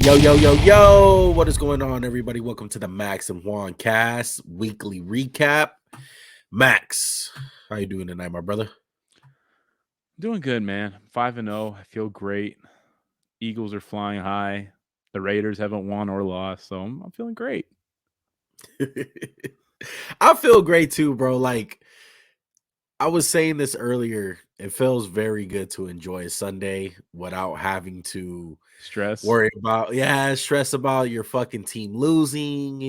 Yo, yo, yo, yo, what is going on, everybody? Welcome to the Max and Juan Cast weekly recap. Max, how you doing tonight, my brother? Doing good, man. 5-0. I feel great. Eagles are flying high. The Raiders haven't won or lost, so I'm feeling great. I feel great too, bro. Like I was saying this earlier, it feels very good to enjoy a Sunday without having to Stress. worry about, stress about your fucking team losing,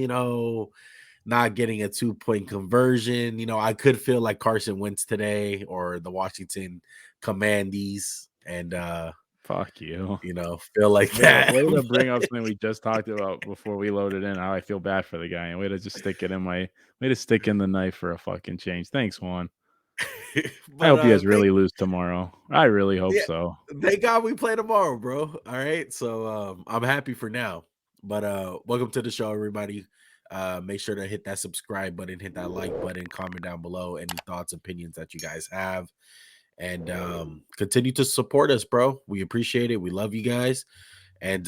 not getting a 2-point conversion. I could feel like Carson Wentz today or the Washington Commandees and Fuck you. feel like Way to, that. way to bring up something we just talked about before we loaded in. How I feel bad for the guy, and way to just stick it in my way to stick in the knife for a fucking change. Thanks, Juan. I but hope you guys they really lose tomorrow. I really hope yeah, so. thank God we play tomorrow, bro. All right. So I'm happy for now. But welcome to the show, everybody. Make sure to hit that subscribe button, hit that like button, comment down below any thoughts, opinions that you guys have. And continue to support us, bro. We appreciate it. We love you guys. And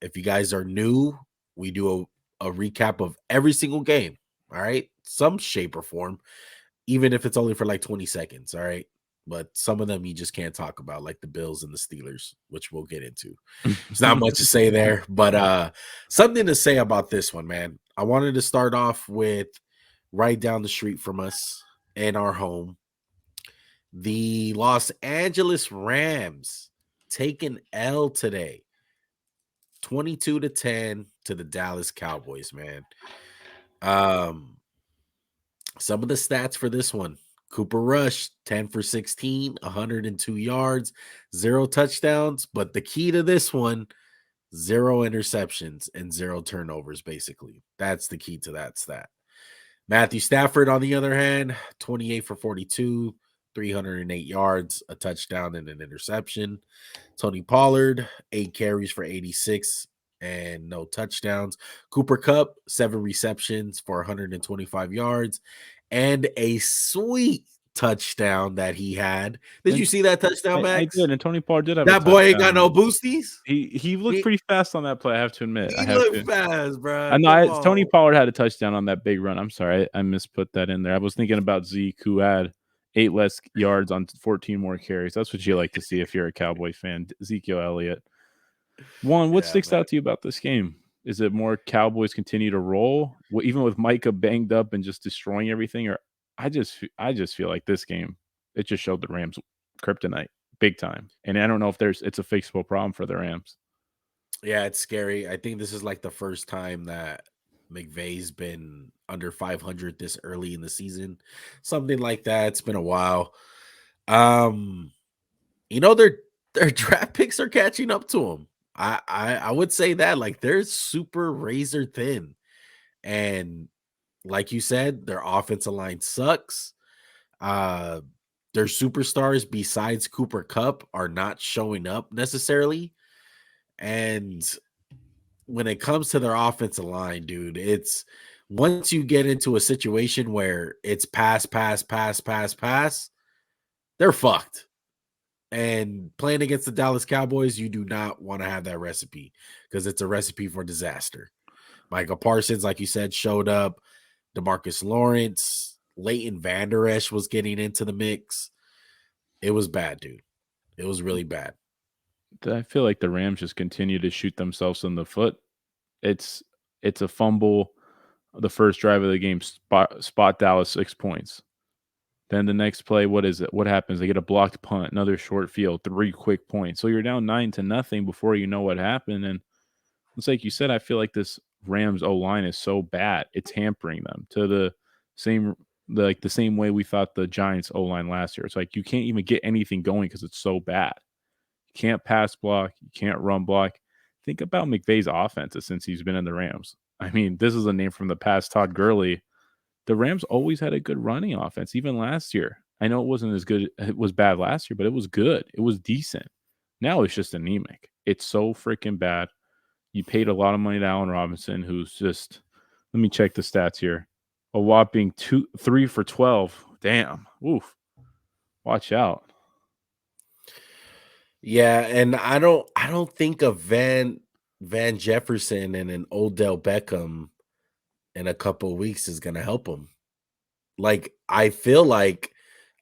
if you guys are new, we do a recap of every single game. All right, some shape or form, even if it's only for like 20 seconds. All right, but some of them you just can't talk about, like the Bills and the Steelers, which we'll get into. There's not much to say there, but something to say about this one, man. I wanted to start off with right down the street from us in our home, the Los Angeles Rams take an L today, 22-10 to the Dallas Cowboys, man. Um, some of the stats for this one. Cooper Rush, 10 for 16, 102 yards, 0 touchdowns. But the key to this one, 0 interceptions and 0 turnovers, basically. That's the key to that stat. Matthew Stafford, on the other hand, 28 for 42, 308 yards, a touchdown, and an interception. Tony Pollard, 8 carries for 86 and no touchdowns. Cooper Kupp, 7 receptions for 125 yards and a sweet touchdown that he had. Did And you see that touchdown, I Max? did, and Tony Pollard did have a That boy ain't got touchdown. no boosties. He looked He, pretty fast on that play. I have to admit. I he have looked to. fast, I bro. know Come Tony on. Pollard had a touchdown on that big run. I'm sorry, I misput that in there. I was thinking about Zeke, who had 8 less yards on 14 more carries. That's what you like to see if you're a Cowboy fan. Ezekiel Elliott. One, what Yeah, sticks out to you about this game? Is it more Cowboys continue to roll, even with Micah banged up and just destroying everything, or I just feel like this game it just showed the Rams kryptonite big time, and I don't know if it's a fixable problem for the Rams. Yeah, it's scary. I think this is like the first time that McVay's been under 500 this early in the season. Something like that. It's been a while. Um, their draft picks are catching up to them. I would say that, like, they're super razor thin. And like you said, their offensive line sucks. Uh their superstars besides Cooper Cup are not showing up necessarily. And when it comes to their offensive line, dude, it's once you get into a situation where it's pass, pass, pass, pass, pass, they're fucked. And playing against the Dallas Cowboys, you do not want to have that recipe because it's a recipe for disaster. Michael Parsons, like you said, showed up. DeMarcus Lawrence, Leighton Vander Esch was getting into the mix. It was bad, dude. It was really bad. I feel like the Rams just continue to shoot themselves in the foot. It's it's a fumble, the first drive of the game, spot Dallas 6 points. Then the next play, what is it? What happens? They get a blocked punt, another short field, 3 quick points. So you're down 9-0 before you know what happened. And it's like you said, I feel like this Rams O line is so bad, it's hampering them to same the same way we thought the Giants O line last year. It's like you can't even get anything going because it's so bad. You can't pass block, you can't run block. Think about McVay's offenses since he's been in the Rams. I mean, this is a name from the past, Todd Gurley. The Rams always had a good running offense, even last year. I know it wasn't as good, it was bad last year, but it was good. It was decent. Now it's just anemic. It's so freaking bad. You paid a lot of money to Allen Robinson, who's just, let me check the stats here. A whopping 3 for 12. Damn. Oof. Watch out. Yeah, and I don't think a Van. Van Jefferson and an Odell Beckham in a couple of weeks is going to help them. Like, I feel like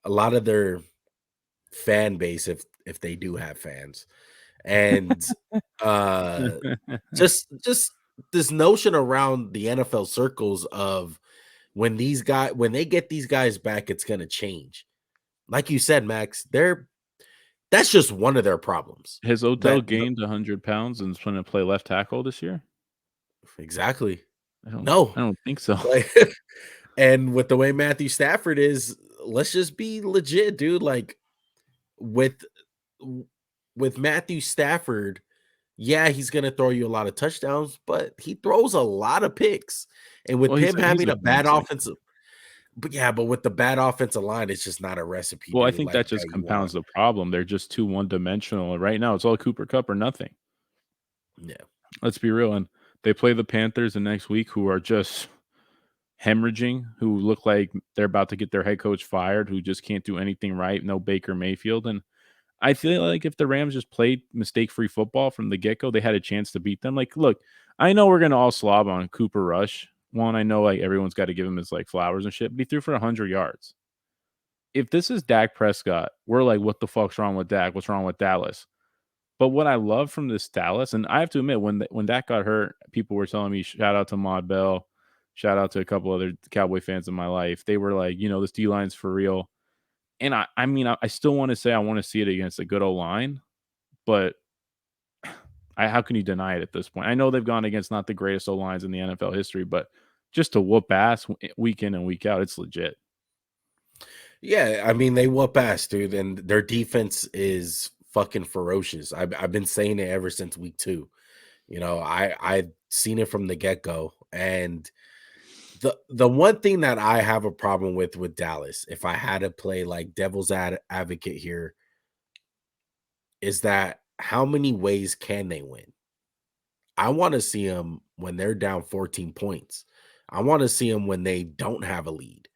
a lot of their fan base, if they do have fans, and uh just this notion around the NFL circles of when they get these guys back, it's gonna change. Like you said, Max, that's just one of their problems. Has Odell That gained 100 pounds and is going to play left tackle this year? exactly. I don't. No. I don't think so. Like and with the way Matthew Stafford is, let's just be legit, dude. Like with with Matthew Stafford, yeah, he's gonna throw you a lot of touchdowns, but he throws a lot of picks. And Well, with he's him a having a bad fluency. offensive, but yeah, but with the bad offensive line, it's just not a recipe, Well, I dude, think like that just that you want. compounds the problem. They're just too one-dimensional. And right now, it's all Cooper Cup or nothing. Yeah. Let's be real. And they play the Panthers the next week, who are just hemorrhaging, who look like they're about to get their head coach fired, who just can't do anything right. No Baker Mayfield. And I feel like if the Rams just played mistake-free football from the get-go, they had a chance to beat them. Like, look, I know we're gonna all slob on Cooper Rush. One, I know like everyone's got to give him his like flowers and shit, but he threw for 100 yards. If this is Dak Prescott, we're like, what the fuck's wrong with Dak? What's wrong with Dallas? But what I love from this Dallas, and I have to admit, when Dak got hurt, people were telling me, shout out to Maud Bell, shout out to a couple other Cowboy fans in my life. They were like, this D line's for real. And I mean, I still want to say I want to see it against a good old line, but how can you deny it at this point? I know they've gone against not the greatest O lines in the NFL history, but just to whoop ass week in and week out, it's legit. Yeah, I mean, they whoop ass, dude, and their defense is fucking ferocious. I've been saying it ever since week 2. I've seen it from the get-go, and the one thing that I have a problem with Dallas, if I had to play like devil's advocate here, is that how many ways can they win? I want to see them when they're down 14 points. I want to see them when they don't have a lead,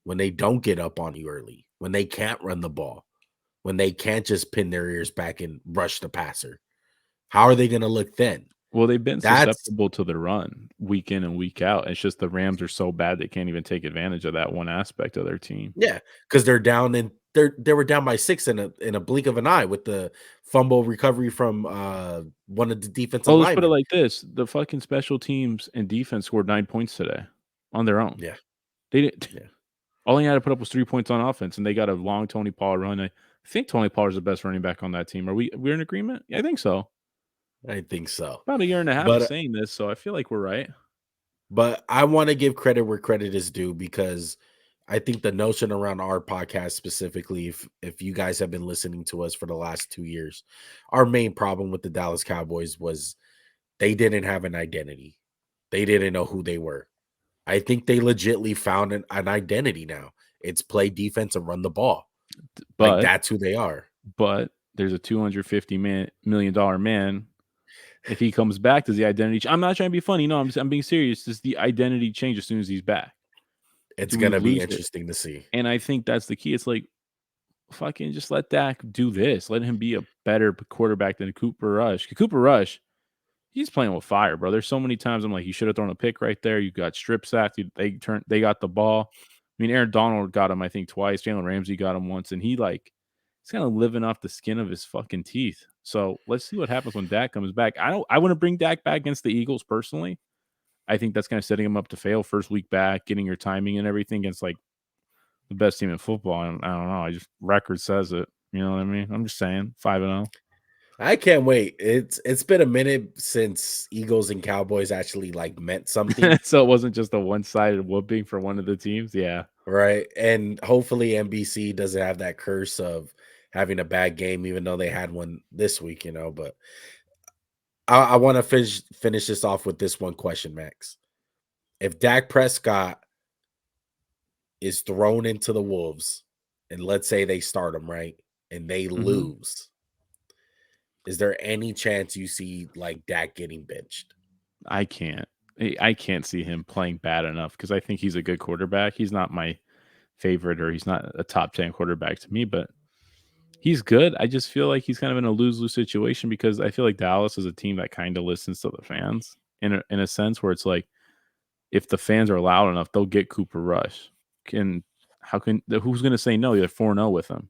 when they don't get up on you early, when they can't run the ball, when they can't just pin their ears back and rush the passer. How are they going to look then? Well, they've been That's susceptible to the run week in and week out. It's just the Rams are so bad they can't even take advantage of that one aspect of their team. Yeah, because they're down and they were down by 6 in a blink of an eye with the fumble recovery from one of the defensive Oh, let's put it linemen. like this: the fucking special teams and defense scored 9 points today on their own. Yeah, They didn't. yeah, All he had to put up was 3 points on offense, and they got a long Tony Pollard run. I think Tony Pollard's the best running back on that team. Are we're in agreement? Yeah, I think so. I think so. About a year and a half of But saying this, so I feel like we're right. but I want to give credit where credit is due because I think the notion around our podcast specifically, if you guys have been listening to us for the last 2 years, our main problem with the Dallas Cowboys was they didn't have an identity. They didn't know who they were. I think they legitly found an identity now. It's play defense and run the ball. Like But that's who they are. there's a $250 million man. If he comes back, does the identity? I'm not trying to be funny. No, I'm being serious. Does the identity change as soon as he's back? It's Do we gonna be lose it? interesting to see. And I think that's the key. It's like fucking just let Dak do this. Let him be a better quarterback than Cooper Rush. Cooper Rush, he's playing with fire, bro. There's so many times I'm like, you should have thrown a pick right there. You got strip sacked. They got the ball. I mean, Aaron Donald got him, I think, twice. Jalen Ramsey got him once, and he's kind of living off the skin of his fucking teeth. So let's see what happens when Dak comes back. I wouldn't bring Dak back against the Eagles personally. I think that's kind of setting him up to fail first week back, getting your timing and everything against like the best team in football. I don't know. I just record says it. You know what I mean? I'm just saying 5-0. I can't wait. It's been a minute since Eagles and Cowboys actually like meant something, So it wasn't just a one-sided whooping for one of the teams. Yeah. right? And hopefully NBC doesn't have that curse of having a bad game, even though they had one this week, But I want to finish this off with this one question, Max. If Dak Prescott is thrown into the Wolves, and let's say they start him, right? And they Hmm. lose, is there any chance you see like Dak getting benched? I can't. I can't see him playing bad enough because I think he's a good quarterback. He's not my favorite, or he's not a top 10 quarterback to me, but He's good. I just feel like he's kind of in a lose-lose situation because I feel like Dallas is a team that kind of listens to the fans in a sense where it's like if the fans are loud enough, they'll get Cooper Rush. Can how can who's going to say no? You're 4-0 with him.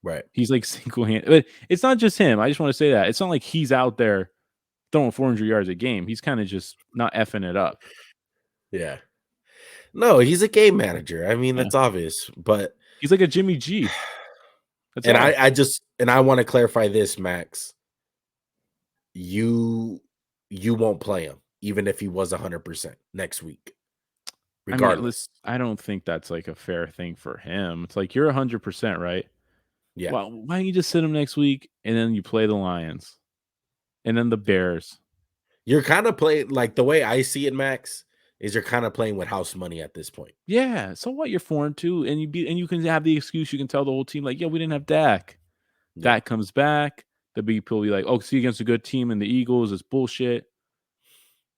Right. He's like single hand. But it's not just him. I just want to say that it's not like he's out there throwing 400 yards a game. He's kind of just not effing it up. Yeah. No, he's a game manager. I mean, Yeah, that's obvious. But he's like a Jimmy G. That's and all. I want to clarify this, Max. You you won't play him, even if he was 100% next week, I mean, listen, regardless. I don't think that's like a fair thing for him. It's like you're 100% right. Yeah. Well, why don't you just sit him next week and then you play the Lions and then the Bears? You're kind of playing like the way I see it, Max, is you're kind of playing with house money at this point. Yeah. So what? You're 4-2, and you can have the excuse. You can tell the whole team like, yeah, we didn't have Dak. Yeah. Dak comes back. The people will be like, oh, see against a good team and the Eagles is bullshit.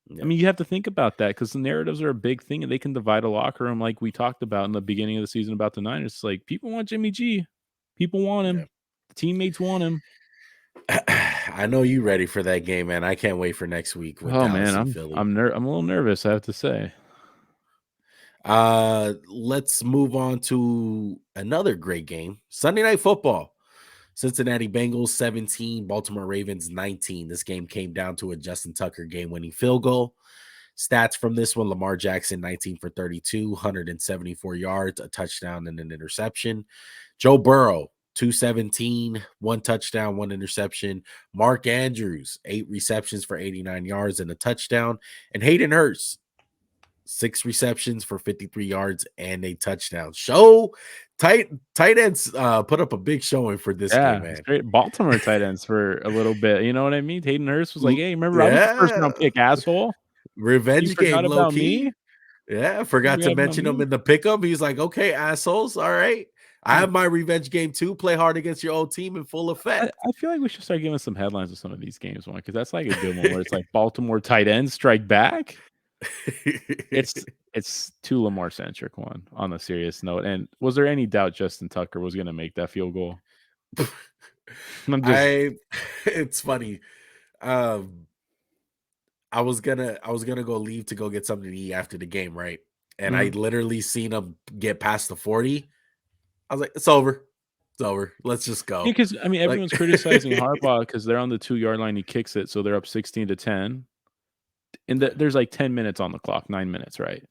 I Yeah. mean, you have to think about that because the narratives are a big thing and they can divide a locker room, like we talked about in the beginning of the season about the Niners. It's like people want Jimmy G, people want Yeah. him, the teammates want him. I know you ready for that game, man. I can't wait for next week with Oh man, Dallas and I'm Philly. I'm I'm a little nervous. I have to say. Let's move on to another great game. Sunday Night Football. Cincinnati Bengals 17, Baltimore Ravens 19. This game came down to a Justin Tucker game-winning field goal. Stats from this one: Lamar Jackson 19 for 32, 174 yards, a touchdown and an interception. Joe Burrow 217, one touchdown, one interception. Mark Andrews 8 receptions for 89 yards and a touchdown. And Hayden Hurst 6 receptions for 53 yards and a touchdown. Tight ends put up a big showing for this game, Yeah, it's man. great. Baltimore tight ends for a little bit. You know what I mean? Hayden Hurst was like, "Hey, remember I was the first Yeah. round pick, asshole. You Revenge forgot game, low about me? key. Yeah, You forgot to forgot about mention him me?" in the pickup. He's like, okay, assholes. All right. I Yeah. have my revenge game too. Play hard against your old team in full I, effect. I feel like we should start giving some headlines of some of these games one because that's like a good one where it's like Baltimore tight ends strike back. It's it's too Lamar centric one on a serious note. And was there any doubt Justin Tucker was going to make that field goal? I'm just I it's funny. Um I was gonna go leave to go get something to eat after the game, right? And I mhm. literally seen him get past the 40. I was like, it's over. It's over. Let's just Yeah, go. because I mean Like everyone's criticizing Harbaugh because they're on the 2 yard line. He kicks it, so they're up 16-10, and yeah, there's like 10 minutes on the clock, 9 minutes, right?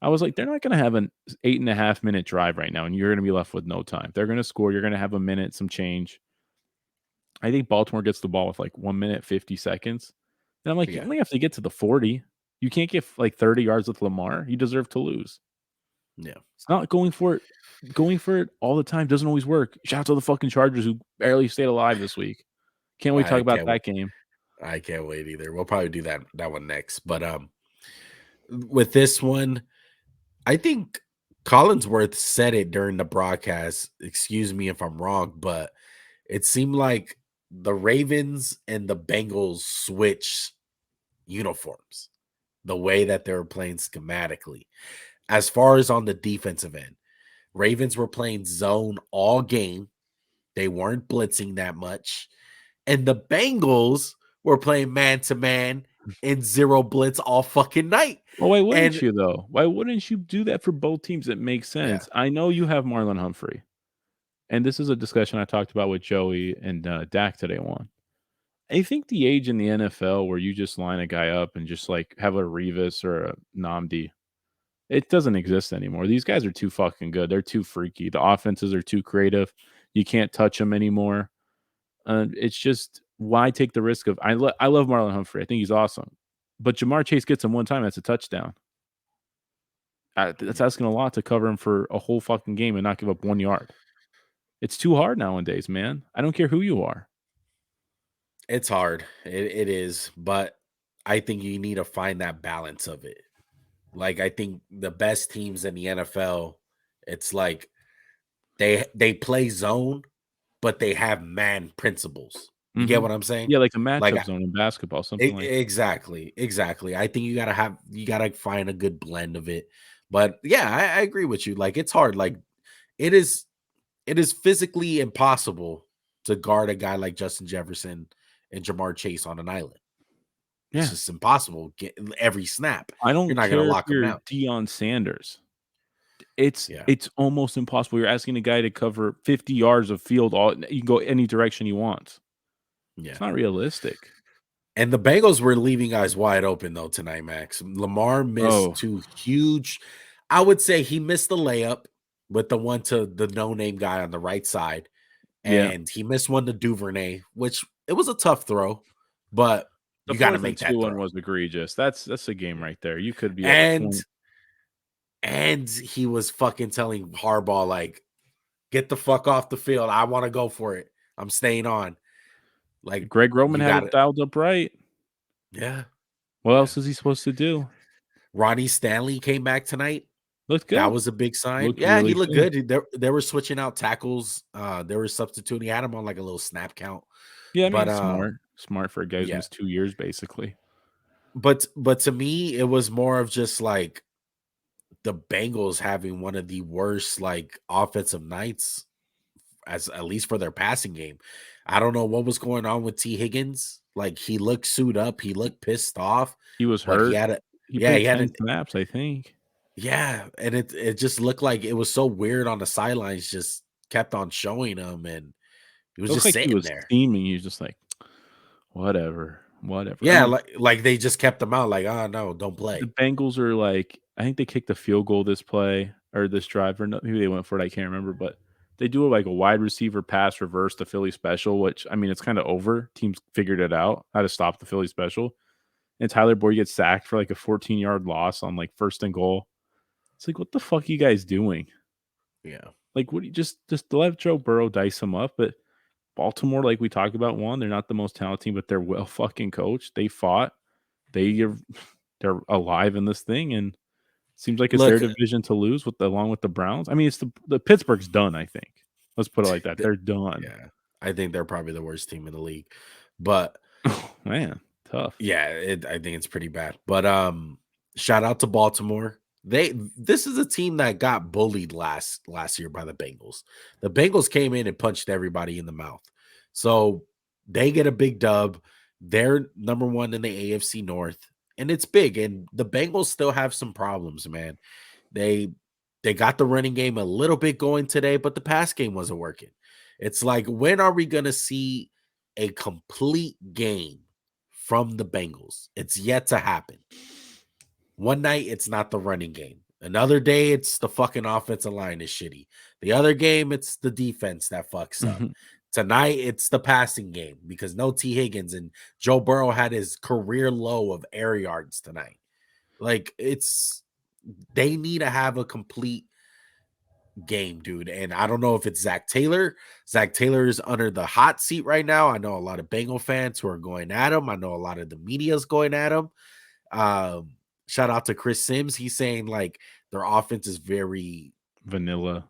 I was like, they're not going to have an 8.5 minute drive right now, and you're going to be left with no time. They're going to score. You're going to have a minute, some change. I think Baltimore gets the ball with like 1 minute 50 seconds, and I'm like, you yeah, only have to get to the 40. You can't get like 30 yards with Lamar. You deserve to lose. yeah. It's not going for it. Going for it all the time doesn't always work. Shout out to the fucking Chargers who barely stayed alive this week. Can't wait to talk I about can't that game. I can't wait either. We'll probably do that one next. But with this one, I think Collinsworth said it during the broadcast. Excuse me if I'm wrong, but it seemed like the Ravens and the Bengals switch uniforms the way that they were playing schematically. As far as on the defensive end, Ravens were playing zone all game. They weren't blitzing that much. And the Bengals were playing man to man and zero blitz all fucking night. Well, why wouldn't And you though? Why wouldn't you do that for both teams? It makes yeah, sense. I know you have Marlon Humphrey. And this is a discussion I talked about with Joey and Dak today. One, I think the age in the NFL where you just line a guy up and just like have a Revis or a Namdi, it doesn't exist anymore. These guys are too fucking good. They're too freaky. The offenses are too creative. You can't touch them anymore. It's just why take the risk of I love Marlon Humphrey. I think he's awesome, but Jamar Chase gets him one time. That's a touchdown. That's asking a lot to cover him for a whole fucking game and not give up 1 yard. It's too hard nowadays, man. I don't care who you are. it's hard. It is, but I think you need to find that balance of it. Like I think the best teams in the NFL, it's like they play zone, but they have man principles. You get Mhm. what I'm saying? Yeah, like a Like matchup zone in basketball, something like exactly, exactly. I think you gotta find a good blend of it. But yeah, I agree with you. Like it's hard. Like it is. it is physically impossible to guard a guy like Justin Jefferson and Jamar Chase on an island. It's Yeah. just impossible. Get every snap. I You're don't not going to care if lock him you're down. Deion Sanders. It's Yeah. it's almost impossible. You're asking a guy to cover 50 yards of field. You can go any direction he wants. Yeah. It's not realistic. And the Bengals were leaving guys wide open though tonight, Max. Lamar missed Oh, two huge. I would say he missed the layup with the one to the no-name guy on the right side, yeah. and he missed one to Duvernay, which it was a tough throw, but The you got to 4th and make 2 that one throw. was egregious. That's a game Yeah. right there. You could be up And 20. and he was fucking telling Harbaugh like, "Get the fuck off the field. I want to go for it. I'm staying on." Like Greg Roman you had got it it. dialed up right. Yeah. What Yeah. else is he supposed to do? Ronnie Stanley came back tonight. Looked That good. was a big sign. Looked Yeah, he really looked good. good. They were switching out tackles. They were substituting. He had him on like a little snap count. Yeah, I But mean, smart for a guy who's yeah. missed 2 years, basically. But to me, it was more of just like the Bengals having one of the worst like offensive nights, as at least for their passing game. I don't know what was going on with T. Higgins. Like he looked suited up, he looked pissed off, He was but he hurt. had a He yeah, played he had 10 an snaps, I think. yeah, and it just looked like it was so weird on the sidelines, just kept on showing him, and he It was looked just like he sitting was there. steaming. He was just like, whatever, whatever. I Yeah, mean, like they just kept him out, like, oh no, don't the play. Bengals are like, I think they kicked a field goal this play or this drive, or maybe they went for it. I can't remember, but they do like a wide receiver pass reverse to Philly special, which I mean, it's kind of over. Teams figured it out how to stop the Philly special. And Tyler Boyd gets sacked for like a 14-yard loss on like 1st and goal. It's like, what the fuck are you guys doing? Yeah. Like, what do you just let Joe Burrow dice him up? But Baltimore, like we talked about, one, they're not the most talented team, but they're well fucking coached. They fought. They are they're alive in this thing, and it seems like it's their Look, division to lose with along with the Browns. I mean, it's the Pittsburgh's done. I think. Let's put it like that. th- They're done. yeah, I think they're probably the worst team in the league. But Oh, man, tough. yeah, I think it's pretty bad. But shout out to Baltimore. This is a team that got bullied last year by the Bengals. The Bengals came in and punched everybody in the mouth. So they get a big dub. They're number 1 in the AFC North, and it's big. And the Bengals still have some problems, man. They they got the running game a little bit going today, but the pass game wasn't working. It's like, when are we gonna see a complete game from the Bengals? It's yet to happen. One night it's not the running game. Another day it's the fucking offensive line is shitty. The other game it's the defense that fucks up. Tonight it's the passing game because no T. Higgins, and Joe Burrow had his career low of air yards tonight. Like, they need to have a complete game, dude. And I don't know if it's Zach Taylor. Zach Taylor is under the hot seat right now. I know a lot of Bengal fans who are going at him. I know a lot of the media is going at him. Um, Shout out to Chris Sims. He's saying like their offense is very Vanilla.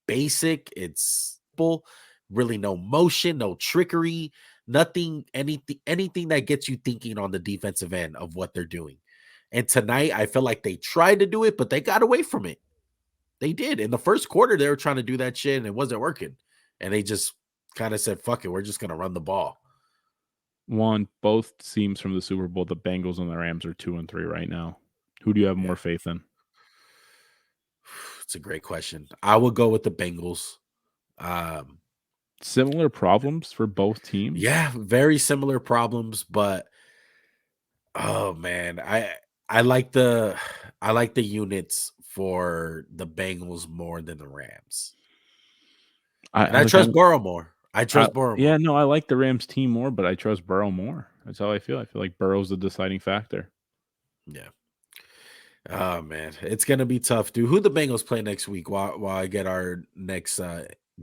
basic. It's simple, really no motion, no trickery, nothing, anything that gets you thinking on the defensive end of what they're doing. And tonight, I feel like they tried to do it, but they got away from it. They did. In the first quarter, they were trying to do that shit and it wasn't working. And they just kind of said, fuck it, we're just going to run the ball. One, both teams from the Super Bowl, the Bengals and the Rams, are 2-3 right now. Who do you have more faith in? It's a great question. I would go with the Bengals. Similar problems for both teams. Yeah, very similar problems, but oh man, I like the units for the Bengals more than the Rams. And I I trust kind Burrow more. I of, trust Burrow yeah, more. no, I like the Rams team more, but I trust Burrow more. That's how I feel. I feel like Burrow's the deciding factor. Yeah. Oh man, it's gonna be tough, dude. Who the Bengals play next week? While I get our next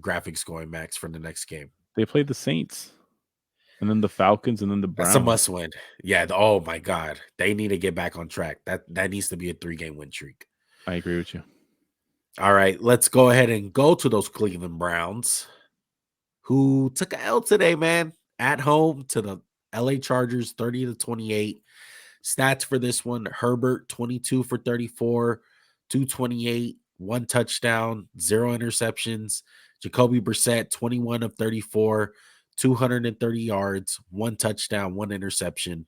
graphics going, Max, for the next game. They played the Saints, and then the Falcons, and then the That's a Browns. must win. Yeah. Oh my God, they need to get back on track. That needs to be a 3-game win streak. I agree with you. All right, let's go ahead and go to those Cleveland Browns, who took a L today, man, at home to the LA Chargers, 30-28. Stats for this one: Herbert 22 for 34, 228, 1 touchdown, 0 interceptions. Jacoby Brissett, 21 of 34, 230 yards, 1 touchdown, 1 interception.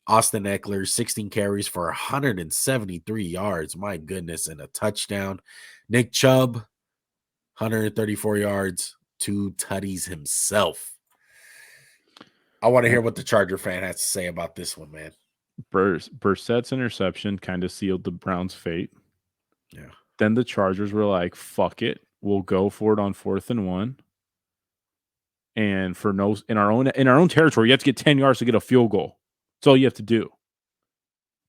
Austin Eckler, 16 carries for 173 yards. My goodness, and a touchdown. Nick Chubb, 134 yards, 2 tutties himself. I want to hear what the Charger fan has to say about this one, man. Brissett's interception kind of sealed the Browns' fate. Yeah. Then the Chargers were like, "Fuck it, we'll go for it on 4th and 1." And for no in our own territory, you have to get 10 yards to get a field goal. That's all you have to do.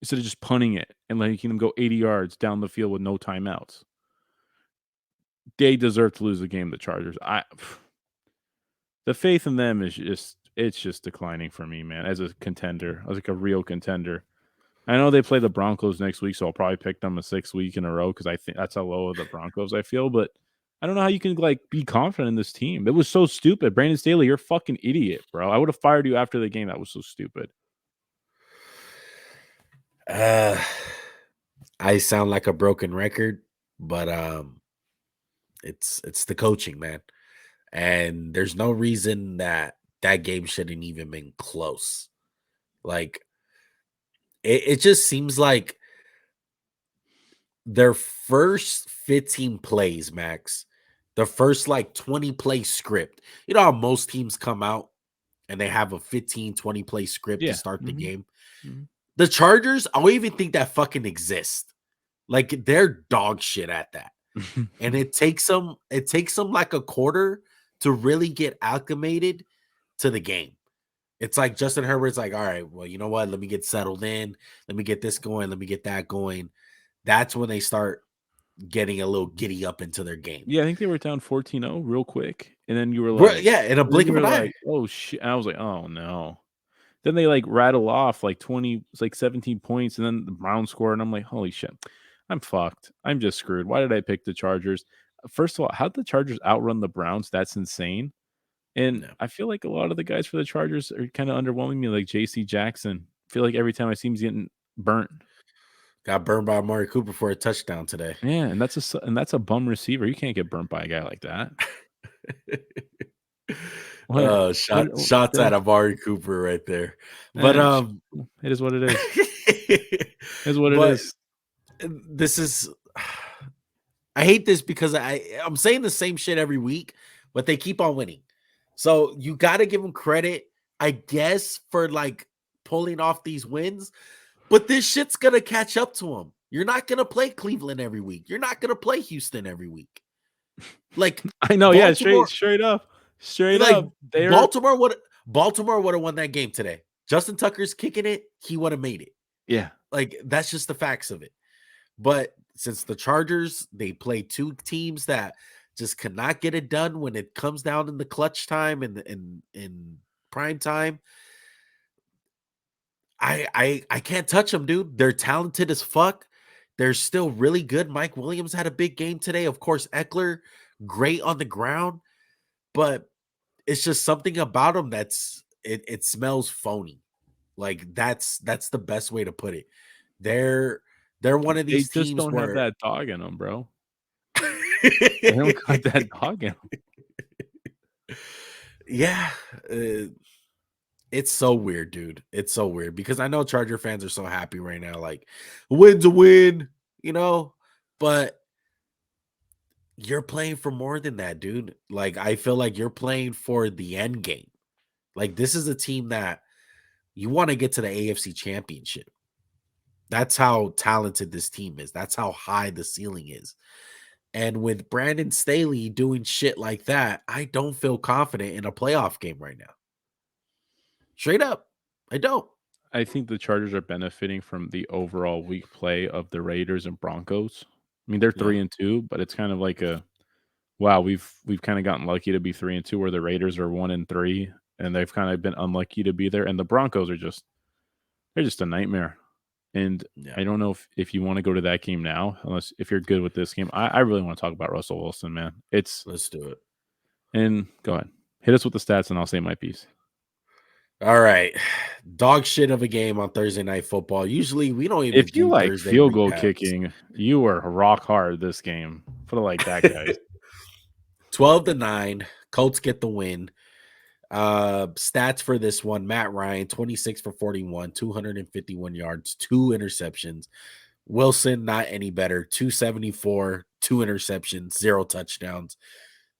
Instead of just punting it and letting them go 80 yards down the field with no timeouts. They deserve to lose the game, the Chargers. The faith in them is just declining for me, man, as a contender, as like a real contender. I know they play the Broncos next week, so I'll probably pick them a 6th week in a row because I think that's how low the Broncos I feel. But I don't know how you can like be confident in this team. It was so stupid. Brandon Staley, you're a fucking idiot, bro. I would have fired you after the game. That was so stupid. I sound like a broken record, but it's the coaching, man. And there's no reason that game shouldn't even been close. Like it just seems like their first 15 plays, Max, the first like 20 play script. You know how most teams come out and they have a 15, 20 play script to Yeah. start the Mhm. game. Mhm. The Chargers, I don't even think that fucking exists. Like they're dog shit at that. And it takes them like a quarter to really get acclimated to the game. It's like Justin Herbert's like, all right, well, you know what? Let me get settled in. Let me get this going. Let me get that going. That's when they start getting a little giddy up into their game. Yeah, I think they were down 14-0 real quick. And then you were Bro, like, yeah, in a blink of an eye. oh shit. And I was like, oh no. Then they like rattle off like 20, it's like 17 points, and then the Browns score, and I'm like, holy shit, I'm fucked. I'm just screwed. Why did I pick the Chargers? First of all, how did the Chargers outrun the Browns? That's insane. And No. I feel like a lot of the guys for the Chargers are kind of underwhelming me, like JC Jackson. I feel like every time I see him, he's getting burnt. Got burned by Amari Cooper for a touchdown today. Yeah, and that's a bum receiver. You can't get burnt by a guy like that. What? Shots at Amari Cooper right there. But it is what it is. It is what it but is. this is I hate this because I'm saying the same shit every week, but they keep on winning. So you got to give them credit, I guess, for like pulling off these wins. But this shit's gonna catch up to them. You're not gonna play Cleveland every week. You're not gonna play Houston every week. Like I know, yeah, Baltimore, straight up. Straight like up. Baltimore would have won that game today. Justin Tucker's kicking it, he would have made it. Yeah. Like that's just the facts of it. But since the Chargers, they play two teams that just cannot get it done when it comes down in the clutch time and in prime time. I can't touch them, dude. They're talented as fuck. They're still really good. Mike Williams had a big game today. Of course, Eckler, great on the ground, but it's just something about them it smells phony. Like that's the best way to put it. They're one of They these just teams don't have where that dog in them, bro. They don't got that dog in them. Yeah, it's so weird, dude. It's so weird because I know Charger fans are so happy right now. Like, a win's a win, you know, but you're playing for more than that, dude. Like, I feel like you're playing for the end game. Like, this is a team that you want to get to the AFC Championship. That's how talented this team is. That's how high the ceiling is. And with Brandon Staley doing shit like that, I don't feel confident in a playoff game right now. Straight up, I don't. I think the Chargers are benefiting from the overall weak play of the Raiders and Broncos. I mean, they're Yeah. 3-2, but it's kind of like a wow, we've kind of gotten lucky to be 3-2 where the Raiders are 1-3 and they've kind of been unlucky to be there. And the Broncos are they're just a nightmare. And Yeah. I don't know if you want to go to that game now, unless if you're good with this game. I really want to talk about Russell Wilson, man. Let's do it. And go ahead. Hit us with the stats and I'll say my piece. All right. Dog shit of a game on Thursday Night Football. Usually we don't even If you do like Thursday field goal recaps. kicking, you were rock hard this game. Put it like that, guys. 12-9. Colts get the win. Stats for this one: Matt Ryan, 26 for 41, 251 yards, 2 interceptions. Wilson, not any better, 274, 2 interceptions, 0 touchdowns.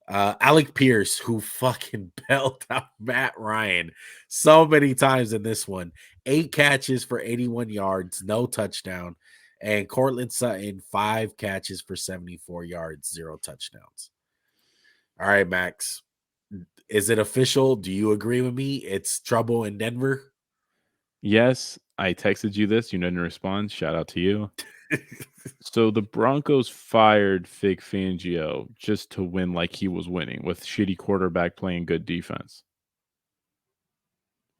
Alec Pierce, who fucking bailed out Matt Ryan so many times in this one, 8 catches for 81 yards, no touchdown. And Cortland Sutton, 5 catches for 74 yards, 0 touchdowns. All right, Max. Is it official? Do you agree with me? It's trouble in Denver. Yes, I texted you this. You didn't respond. Shout out to you. So the Broncos fired Vic Fangio just to win like he was winning with shitty quarterback playing good defense.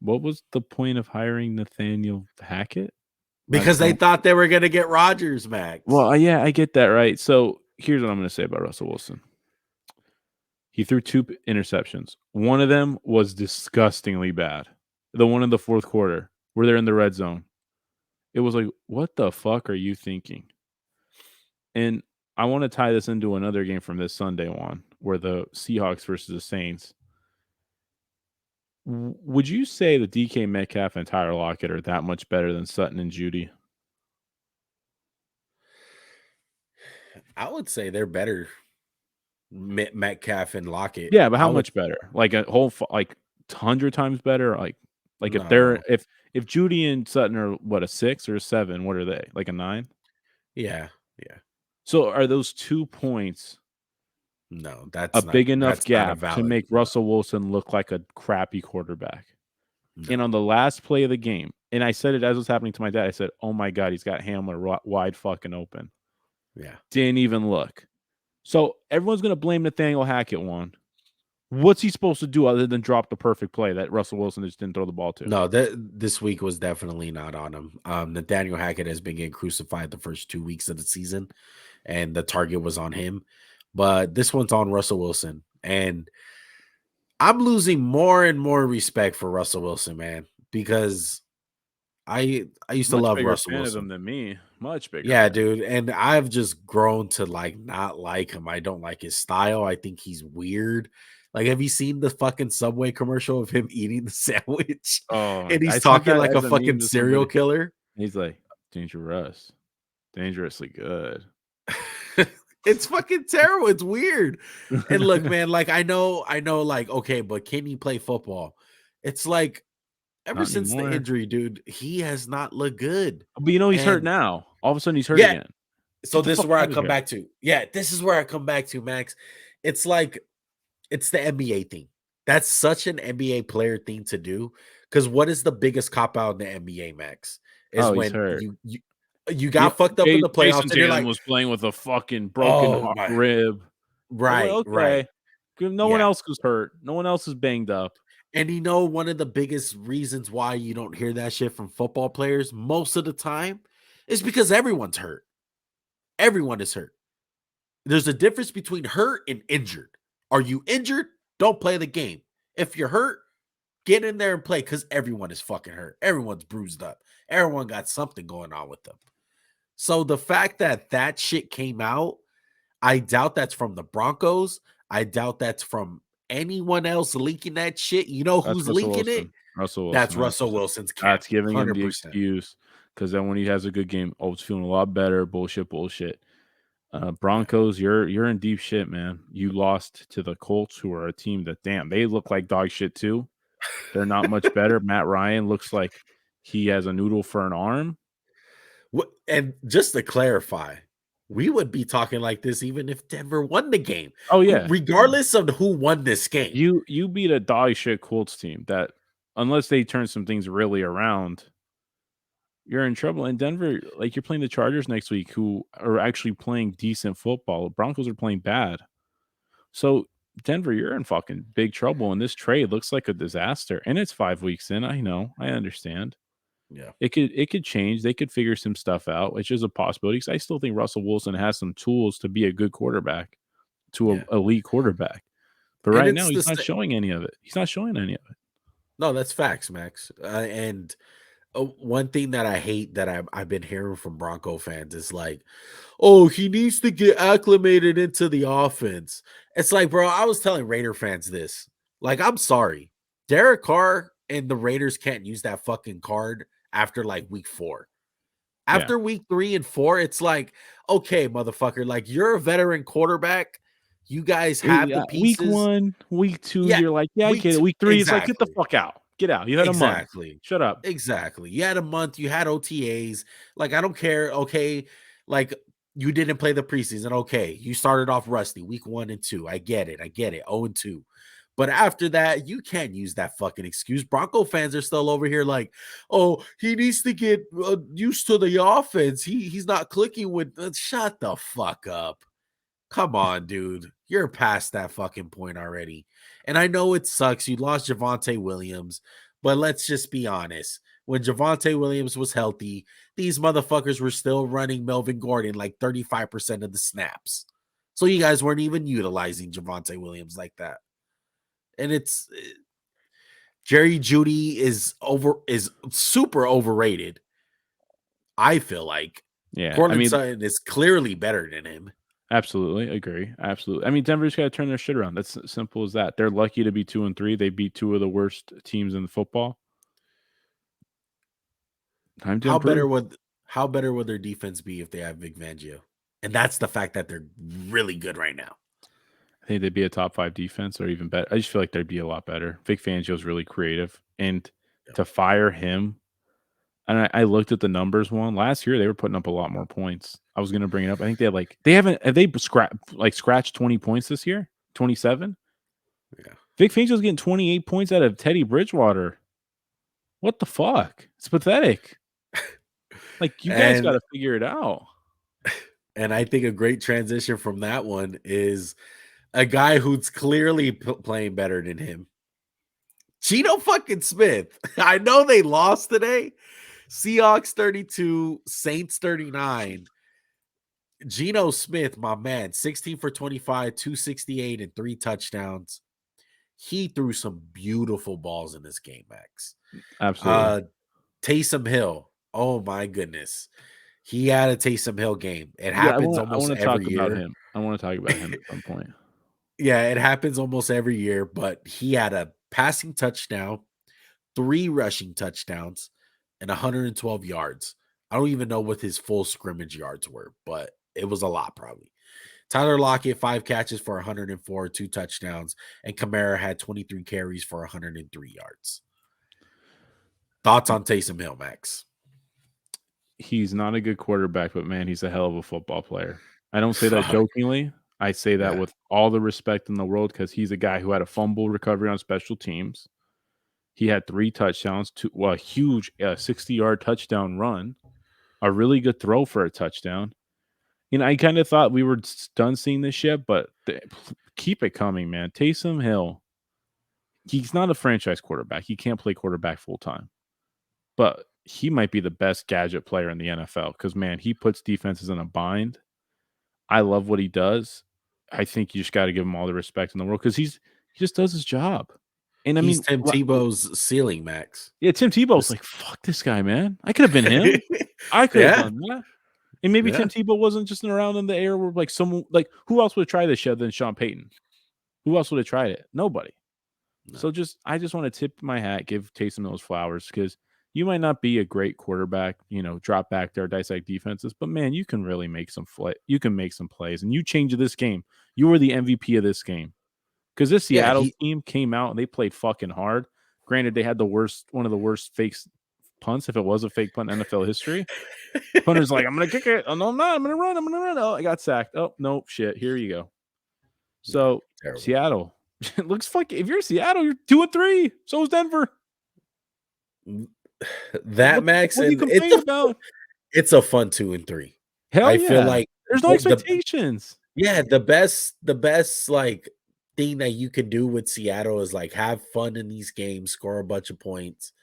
What was the point of hiring Nathaniel Hackett? I Because they don't. thought they were going to get Rodgers, Max. Well, yeah, I get that, right? So here's what I'm going to say about Russell Wilson. He threw 2 interceptions. One of them was disgustingly bad. The one in the fourth quarter where they're in the red zone. It was like, what the fuck are you thinking? And I want to tie this into another game from this Sunday one where the Seahawks versus the Saints. Would you say the DK Metcalf and Tyler Lockett are that much better than Sutton and Judy? I would say they're better. Metcalf and Lockett. Yeah, but I how would much better? Like a whole 100 times better? Like if they're no. if Judy and Sutton are what, a 6 or a 7, what are they? Like a 9? Yeah, yeah. So are those 2 points No, a big enough that's not a gap to valid. make Russell Wilson look like a crappy quarterback? No. And on the last play of the game, and I said it as it was happening to my dad, I said, "Oh my god, he's got Hamler wide fucking open." Yeah. Didn't even look. So everyone's gonna blame Nathaniel Hackett one. What's he supposed to do other than drop the perfect play that Russell Wilson just didn't throw the ball to? No, this week was definitely not on him. Nathaniel Hackett has been getting crucified the first 2 weeks of the season, and the target was on him. But this one's on Russell Wilson. And I'm losing more and more respect for Russell Wilson, man, because I used to Much love bigger Russell fan of him Wilson. than me. Much bigger Yeah, fan. dude, and I've just grown to like not like him. I don't like his style. I think he's weird. Like, have you seen the fucking Subway commercial of him eating the sandwich? Oh, And I he's sent talking that like a as a fucking meme to serial somebody. killer. He's like, dangerous, dangerously good. It's fucking terrible. It's weird. And look, man, like I know, like, okay, but can he play football? It's like ever Not since the anymore. injury, dude, he has not looked good. But you know he's hurt And now. All of a sudden he's hurt yeah, again. so Get the this is fuck where I out of come here. back to. Yeah, this is where I come back to, Max. It's like it's the NBA thing. That's such an NBA player thing to do. Because what is the biggest cop out in the NBA, Max? Is Oh, he's when hurt. you Yeah, got fucked up in the Jason playoffs, and you're Tatum like, was playing with a fucking broken oh my, rib. I was like, right, right, okay. No one yeah. else was hurt. No one else is banged up. And one of the biggest reasons why you don't hear that shit from football players most of the time is because everyone's hurt. Everyone is hurt. There's a difference between hurt and injured. Are you injured? Don't play the game. If you're hurt, get in there and play because everyone is fucking hurt. Everyone's bruised up. Everyone got something going on with them. So the fact that that shit came out, I doubt that's from the Broncos. I doubt that's from anyone else leaking that shit. You know That's who's Russell leaking it? Wilson. Russell That's Wilson, Russell 100%. Wilson's camp. That's giving him the 100%. excuse because then when he has a good game, oh, it's feeling a lot better. Bullshit, bullshit. Yeah. Broncos, you're in deep shit, man. You lost to the Colts, who are a team that, damn, they look like dog shit too. They're not much better. Matt Ryan looks like he has a noodle for an arm. And just to clarify, we would be talking like this even if Denver won the game, Oh yeah, regardless of who won this game. you beat a dog shit Colts team that, unless they turn some things really around, you're in trouble. In Denver, like, you're playing the Chargers next week, who are actually playing decent football. Broncos are playing bad. So Denver, you're in fucking big trouble. And this trade looks like a disaster. And it's 5 weeks in. I know. I understand. Yeah. It could change. They could figure some stuff out, which is a possibility. Because I still think Russell Wilson has some tools to be a good quarterback, to Yeah. a elite quarterback. But And right it's now, the he's not showing any of it. He's not showing any of it. No, that's facts, Max. And one thing that I hate that I've been hearing from Bronco fans is like, "Oh, he needs to get acclimated into the offense." It's like, bro, I was telling Raider fans this. Like, I'm sorry, Derek Carr and the Raiders can't use that fucking card after like week 4. Yeah. After week 3 and 4, it's like, okay, motherfucker, like you're a veteran quarterback. You guys have the Week pieces. 1, week 2, Yeah, you're like, "Yeah, I week get it." 2, Week 3, it's like, "Get the exactly. fuck out. Get out. You had a month. Exactly. Shut up." Exactly. You had a month, you had OTAs. Like, I don't care. Okay. Like, you didn't play the preseason. Okay. You started off rusty week 1 and 2. I get it. I get it. 0 and 2. But after that, you can't use that fucking excuse. Bronco fans are still over here like, oh, he needs to get used to the offense. He's not clicking with. Shut the fuck up. Come on, dude. You're past that fucking point already. And I know it sucks. You lost Javonte Williams, but let's just be honest. When Javonte Williams was healthy, these motherfuckers were still running Melvin Gordon like 35% of the snaps. So you guys weren't even utilizing Javonte Williams like that. And it's Jerry Judy is super overrated. I feel like Yeah, I Cortland mean, Sutton is clearly better than him. absolutely, agree, absolutely. I mean, Denver's gotta turn their shit around. That's simple as that. They're lucky to be 2 and 3. They beat 2 of the worst teams in football. Time to How improve. better would how better would their defense be if they have Vic Fangio? And that's the fact that they're really good right now. I think they'd be a top 5 defense or even better. I just feel like they'd be a lot better. Vic Fangio's really creative, and Yep. to fire him, and I looked at the numbers one last year, they were putting up a lot more points. I was gonna bring it up. I think they had like they haven't have they scratched 20 points this year? 27? Yeah. Vic Fangio's getting 28 points out of Teddy Bridgewater. What the fuck? It's pathetic. Like, you guys And gotta figure it out. I think a great transition from that one is a guy who's clearly playing better than him. Geno fucking Smith. I know they lost today. Seahawks 32, Saints 39. Geno Smith, my man, 16 for 25, 268, and 3 touchdowns. He threw some beautiful balls in this game, Max. Absolutely. Uh Taysom Hill. Oh my goodness. He had a Taysom Hill game. It Yeah, I happens wanna I almost wanna every talk about year. him. I wanna talk about him at some point. Yeah, it happens almost every year, but he had a passing touchdown, 3 rushing touchdowns, and 112 yards. I don't even know what his full scrimmage yards were, but it was a lot probably. Tyler Lockett, 5 catches for 104, 2 touchdowns, and Kamara had 23 carries for 103 yards. Thoughts on Taysom Hill, Max? He's not a good quarterback, but man, he's a hell of a football player. I don't say that jokingly. I say that Yeah. with all the respect in the world because he's a guy who had a fumble recovery on special teams. He had 3 touchdowns, a huge 60-yard touchdown run, a really good throw for a touchdown. You know, I kind of thought we were done seeing this shit, but keep it coming, man. Taysom Hill, he's not a franchise quarterback. He can't play quarterback full time, but he might be the best gadget player in the NFL because, man, he puts defenses in a bind. I love what he does. I think you just got to give him all the respect in the world because he just does his job. And I He's mean, Tim Tebow's ceiling, Max. yeah, Tim Tebow's Just like, fuck this guy, man. I could have been him. I could have Yeah, done that. And maybe yeah. Tim Tebow wasn't just around in the air where like someone like who else would have tried this shit than Sean Payton? Who else would have tried it? Nobody. No. So I just want to tip my hat, give Taysom those flowers because you might not be a great quarterback, you know, drop back there, dissect defenses, but man, you can really make some you can make some plays and you change this game. You were the MVP of this game. Because this Yeah, Seattle team came out and they played fucking hard. Granted, they had one of the worst fake punts, if it was a fake punt in NFL history. Punter's like, I'm gonna kick it. Oh no, I'm not. I'm gonna run. I'm gonna run. Oh, I got sacked. Oh no, shit. Here you go. yeah, So terrible. Seattle, it looks fucking. If you're Seattle, you're 2-3. So is Denver. That Max, What do you and complain about? it's a fun 2 and 3. Hell I feel yeah. like There's no the expectations. yeah, the best like thing that you can do with Seattle is like have fun in these games, score a bunch of points,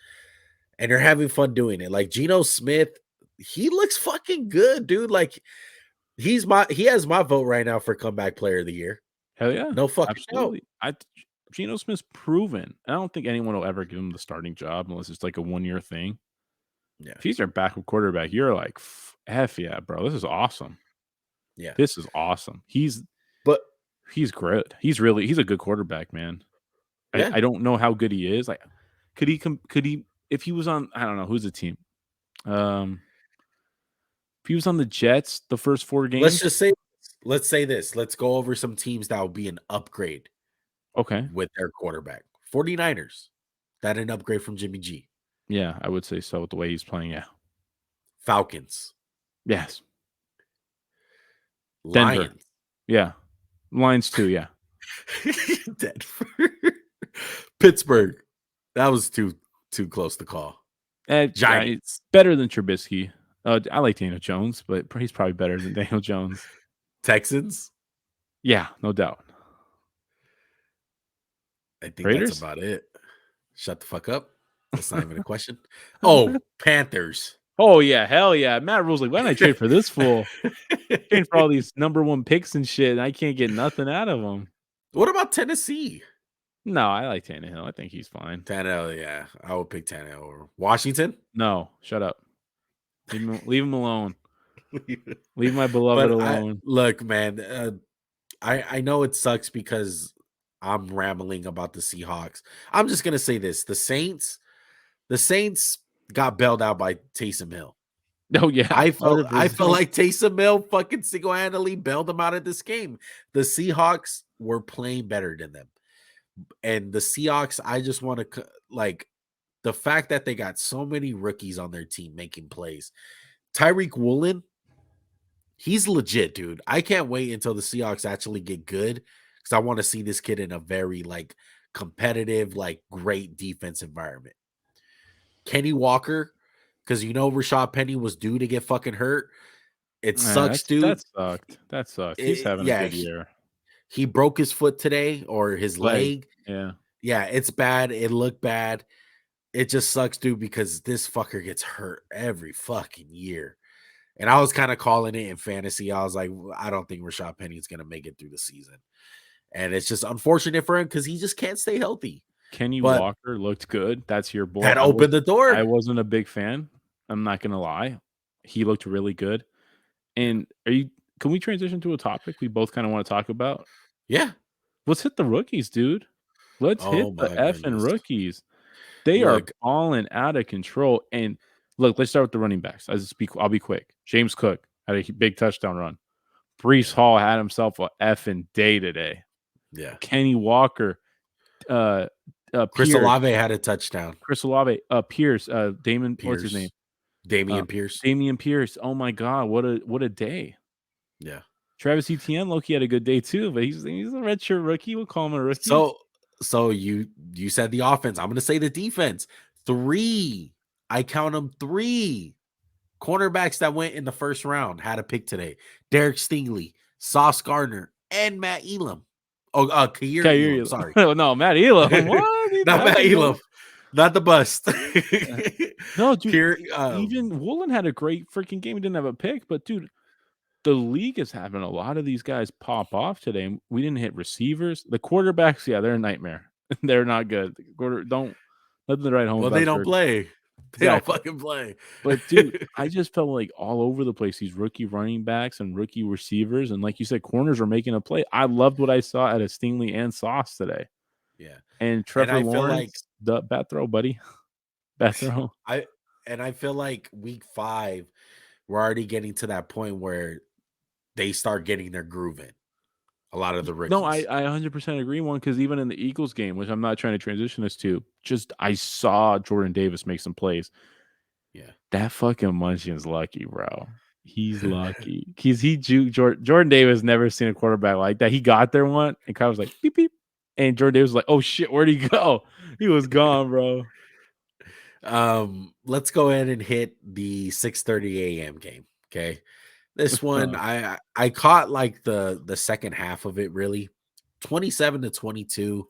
and you're having fun doing it. Like Geno Smith, he looks fucking good, dude. Like he has my vote right now for comeback player of the year. Hell yeah. No fucking doubt. Absolutely. Geno Smith's proven. I don't think anyone will ever give him the starting job unless it's like a 1-year thing. Yeah. If he's your backup quarterback, you're like, F yeah, bro. This is awesome. Yeah. This is awesome. But He's great. He's a good quarterback, man. yeah, I don't know how good he is. Like, could he if he was on, I don't know who's the team. Um, if he was on the Jets the first 4 let's games, just say let's say this. Let's go over some teams that will be an upgrade okay, with their quarterback. 49ers. That an upgrade from Jimmy G. yeah, I would say so with the way he's playing. Yeah, Falcons. yes, Denver, Lions. yeah, Lions too, yeah. Denver. Pittsburgh. That was too close to call. Yeah, Giants. better than Trubisky. I like Daniel Jones, but he's probably better than Daniel Jones. Texans. Yeah, no doubt. I think that's Raiders? about it. Shut the fuck up. That's not even a question. Oh, Panthers. Oh yeah, hell yeah. Matt Rule's like, why didn't I trade for this fool? Trade for all these number 1 picks and shit, and I can't get nothing out of him. What about Tennessee? No, I like Tannehill. I think he's fine. Tannehill, yeah. I would pick Tannehill over Washington. No, shut up. Leave him alone. Leave my beloved But I alone. look, man, I know it sucks because I'm rambling about the Seahawks. I'm just gonna say this: the Saints got bailed out by Taysom Hill. Oh yeah, I felt 100%. like Taysom Hill fucking single handedly bailed them out of this game. The Seahawks were playing better than them, and the Seahawks. I just want to like the fact that they got so many rookies on their team making plays. Tyreek Woolen, he's legit, dude. I can't wait until the Seahawks actually get good because I want to see this kid in a very like competitive, like great defense environment. Kenny Walker, because you know Rashad Penny was due to get fucking hurt. It Yeah, sucks, dude. that sucked. That sucked. He's having a Yeah, good year. he broke his foot today or his Leg. leg. Yeah. Yeah, it's bad. It looked bad. It just sucks, dude, because this fucker gets hurt every fucking year. And I was kind of calling it in fantasy. I was like, I don't think Rashad Penny is going to make it through the season. And it's just unfortunate for him because he just can't stay healthy. Kenny But Walker looked good. That's your boy. that opened the I door. wasn't a big fan. I'm not gonna lie. He looked really good. Yeah. And can we transition to a topic we both kind of want to talk about? Yeah. Let's hit the rookies, dude. Let's hit Oh the my effing goodness. rookies. They are Look, balling out of control. And look, let's start with the running backs. I'll be quick. James Cook had a big touchdown run. Brees Hall had himself a effing day today. yeah. Kenny Walker, Chris Pierce, Olave had a touchdown. Chris Olave, Pierce, Damon, what's his name? Damian Pierce. Damian Pierce. Oh my God, what a day! Yeah. Travis Etienne, Loki had a good day too, but he's a redshirt rookie. We'll call him a rookie. So you said the offense. I'm going to say the defense. 3. I count them 3 cornerbacks that went in the first round had a pick today. Derek Stingley, Sauce Gardner, and Matt Elam. Oh, Kair Elam. Sorry. No, Matt Elam. What? Not Matt Elam. Not the bust. No, dude. Here, Even Woolen had a great freaking game. He didn't have a pick, but dude, the league is having a lot of these guys pop off today. We didn't hit receivers. The quarterbacks, yeah, they're a nightmare. They're not good. Don't let them write home. well, they don't play. They don't Exactly. fucking play. But dude, I just felt like all over the place, these rookie running backs and rookie receivers. And like you said, corners are making a play. I loved what I saw out of Stingley and Sauce today. Yeah. And And Trevor I feel like Lawrence, the bat throw, buddy. Bat throw. I feel like week 5, we're already getting to that point where they start getting their groove in. A lot of the rookies. No, I 100% agree. One, because even in the Eagles game, which I'm not trying to transition this to, just I saw Jordan Davis make some plays. Yeah. That fucking Munchin's lucky, bro. He's lucky. Jordan Davis never seen a quarterback like that. He got there one, and Kyle was like, beep, beep. And Jordan Davis was like, oh shit, where'd he go? He was gone, bro. Let's go ahead and hit the 6:30 a.m. game. Okay. This one, I caught like the second half of it, really. 27-22.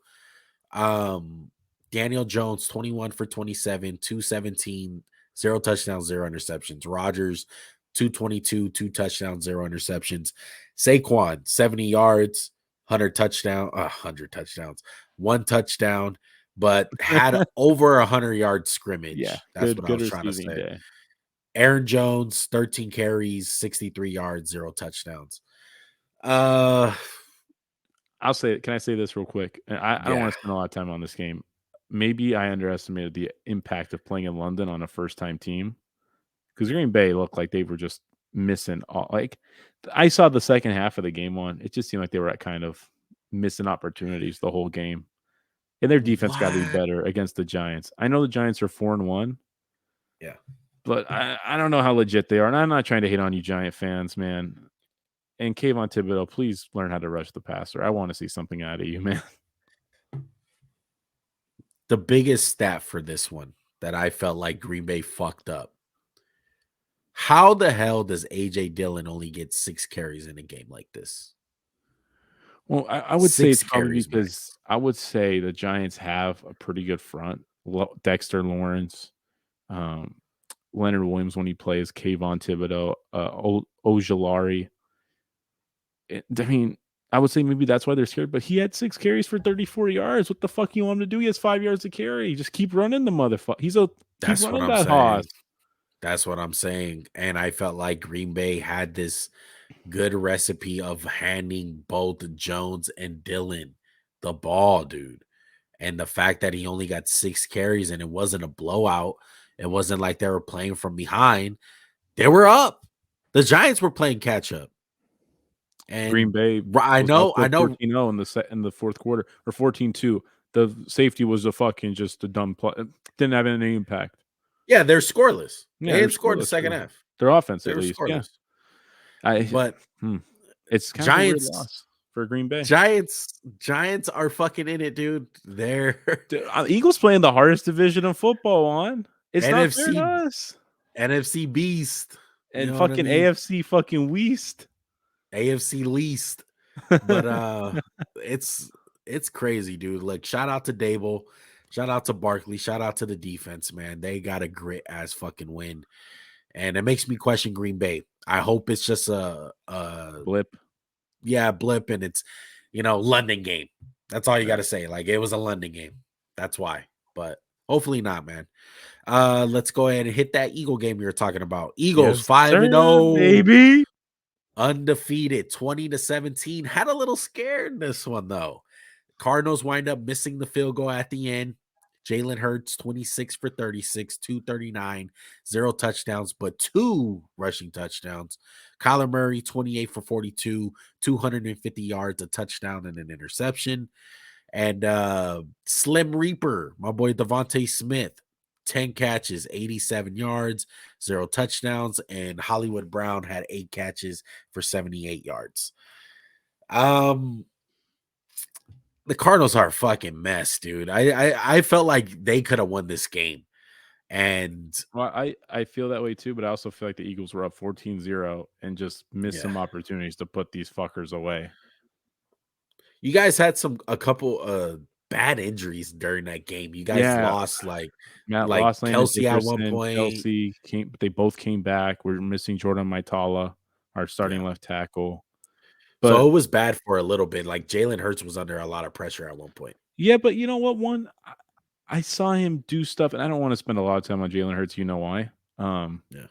Daniel Jones, 21 for 27, 217, 0 touchdowns, 0 interceptions. Rodgers, 222, 2 touchdowns, 0 interceptions. Saquon, 70 yards, 100 touchdowns, 1 touchdown, but had over 100-yard Yeah, scrimmage. That's good what I good was trying to receiving say. day. Aaron Jones, 13 carries, 63 yards, 0 touchdowns. Uh, I'll say, can I say this real quick? And I don't yeah. want to spend a lot of time on this game. Maybe I underestimated the impact of playing in London on a first time team because Green Bay looked like they were just missing all. Like I saw the second half of the game one, it just seemed like they were at kind of missing opportunities the whole game, and their defense got to be What? better against the Giants. I know the Giants are 4-1, Yeah. but I don't know how legit they are, and I'm not trying to hate on you, Giant fans, man. And Kayvon Thibodeau, please learn how to rush the passer. I want to see something out of you, man. The biggest stat for this one that I felt like Green Bay fucked up. How the hell does AJ Dillon only get 6 carries in a game like this? Well, I would say 6 it's probably carries because max. I would say the Giants have a pretty good front. Dexter Lawrence, um, Leonard Williams when he plays, Kayvon Thibodeau, Ojulari. I mean, I would say maybe that's why they're scared. But he had 6 carries for 34 yards. What the fuck you want him to do? He has 5 yards to carry. Just keep running the motherfucker. Keep That's what running I'm that hoss. saying. That's what I'm saying. And I felt like Green Bay had this good recipe of handing both Jones and Dillon the ball, dude. And the fact that he only got 6 carries and it wasn't a blowout, it wasn't like they were playing from behind. They were up. The Giants were playing catch up. Green And Bay I was know, also I know. 14-0 in the fourth quarter, or 14-2. The safety was a fucking just a dumb play. Didn't have any impact. Yeah, they're scoreless. Yeah, They they're didn't score in the scoreless second too. half. Their offense They at were least, yeah. scoreless. I But hmm. It's kind of a weird Giants, loss for Green Bay. Giants are fucking in it, dude. They're Dude, Eagles playing the hardest division of football on. It's not fair to NFC us. NFC beast. You And know what I fucking mean? AFC fucking West. AFC least. But it's it's crazy, dude. Like, shout out to Dable, shout out to Barkley, shout out to the defense, man. They got a grit ass fucking win. And it makes me question Green Bay. I hope it's just a Blip. blip, and it's London game. That's all you got to Right. say. Like, it was a London game. That's why. But hopefully not, man. Let's go ahead and hit that Eagle game you were talking about. Eagles Yes, 5-0, sir, baby. undefeated, 20-17. Had a little scared in this one though. Cardinals wind up missing the field goal at the end. Jalen Hurts, 26 for 36, 239, 0 touchdowns, but 2 rushing touchdowns. Kyler Murray, 28 for 42, 250 yards, a touchdown, and an interception. And Slim Reaper, my boy Devontae Smith, 10 catches, 87 yards, 0 touchdowns. And Hollywood Brown had 8 catches for 78 yards. The Cardinals are a fucking mess, dude. I felt like they could have won this game. And Well, I feel that way too, but I also feel like the Eagles were up 14-0 and just missed yeah, some opportunities to put these fuckers away. you guys had a couple bad injuries during that game. You guys Yeah, lost Matt like Loss, Landon Kelsey at one Dickerson, point. Kelsey they both came back. We're missing Jordan Maitala, our starting Yeah. left tackle. But So it was bad for a little bit. Like, Jalen Hurts was under a lot of pressure at one point. yeah, but you know what? I saw him do stuff, and I don't want to spend a lot of time on Jalen Hurts. You know why? Um, Yeah.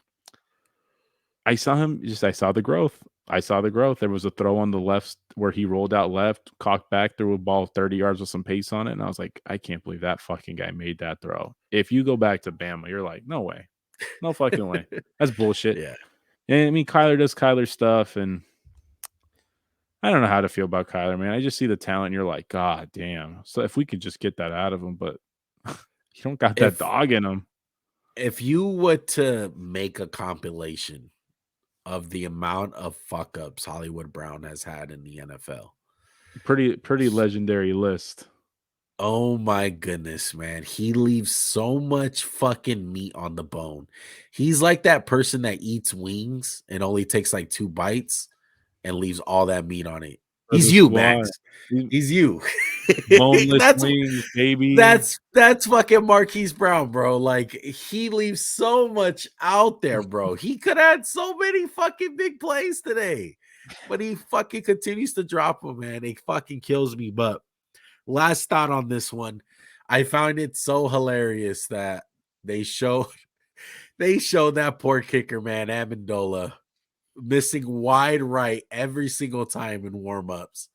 I saw him. I saw the growth. I saw the growth. There was a throw on the left where he rolled out left, cocked back, threw a ball 30 yards with some pace on it, and I was like, I can't believe that fucking guy made that throw. If you go back to Bama, you're like, no way, no fucking way. That's bullshit. Yeah. And I mean, Kyler does Kyler stuff, and I don't know how to feel about Kyler, man. I just see the talent, and you're like, God damn. So if we could just get that out of him, but you don't got that If dog in him. if you were to make a compilation of the amount of fuck ups Hollywood Brown has had in the NFL, Pretty legendary list. oh my goodness, man. He leaves so much fucking meat on the bone. He's like that person that eats wings and only takes like 2 bites and leaves all that meat on it. For He's the you, squad. Max. He's you. Boneless that's wings, baby. that's fucking Marquise Brown, bro. Like, he leaves so much out there, bro. He could have had so many fucking big plays today, but he fucking continues to drop them, man. It fucking kills me. But last thought on this one. I found it so hilarious that they showed that poor kicker, man, Amendola, missing wide right every single time in warmups.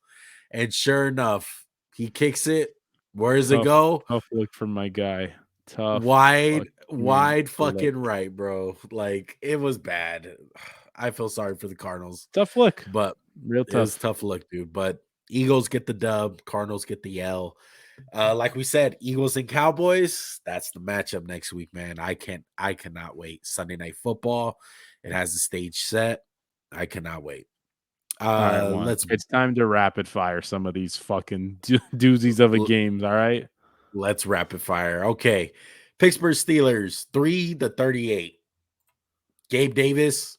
And sure enough, he kicks it. Where does it Tough, go? tough look from my guy. Tough fucking Wide look. fucking right, bro. Like it was bad. I feel sorry for the Cardinals, Tough look. but Real it was tough. tough look, dude. But Eagles get the dub, Cardinals get the L. Like we said, Eagles and Cowboys. That's the matchup next week, man. I cannot wait. Sunday Night Football. It has the stage set. I cannot wait. All right, Juan. Let's It's time to rapid fire some of these fucking doozies of a games. All right. let's rapid fire. Okay, Pittsburgh Steelers 3-38. Gabe Davis,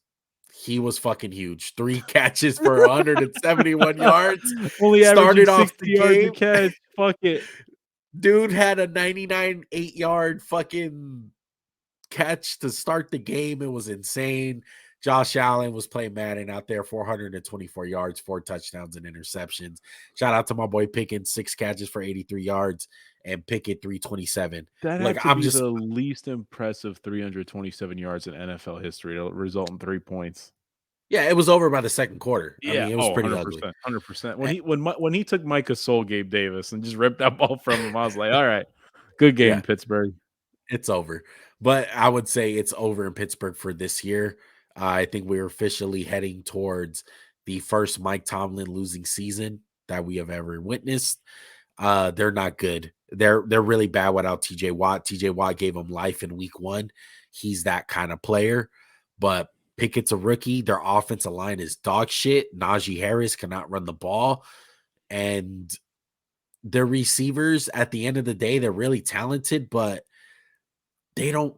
he was fucking huge. 3 catches for 171 yards. Only averaging Started off 60 the yards a game. catch. Fuck it. Dude had a 99 8-yard fucking catch to start the game. It was insane. Josh Allen was playing Madden out there, 424 yards, 4 touchdowns and interceptions. Shout out to my boy Pickens, 6 catches for 83 yards, and Pickett 327. That Like had to I'm be just the least impressive 327 yards in NFL history to result in 3 points. yeah, it was over by the second quarter. I Yeah. mean, it was Oh, pretty ugly. 100%. 100%. Eh, When he took Micah Soul, Gabe Davis, and just ripped that ball from him, I was like, all right, good game, Yeah, Pittsburgh. it's over. But I would say it's over in Pittsburgh for this year. I think we're officially heading towards the first Mike Tomlin losing season that we have ever witnessed. They're not good. They're really bad without TJ Watt. TJ Watt gave him life in week 1. He's that kind of player. But Pickett's a rookie. Their offensive line is dog shit. Najee Harris cannot run the ball. And their receivers, at the end of the day, they're really talented, but they don't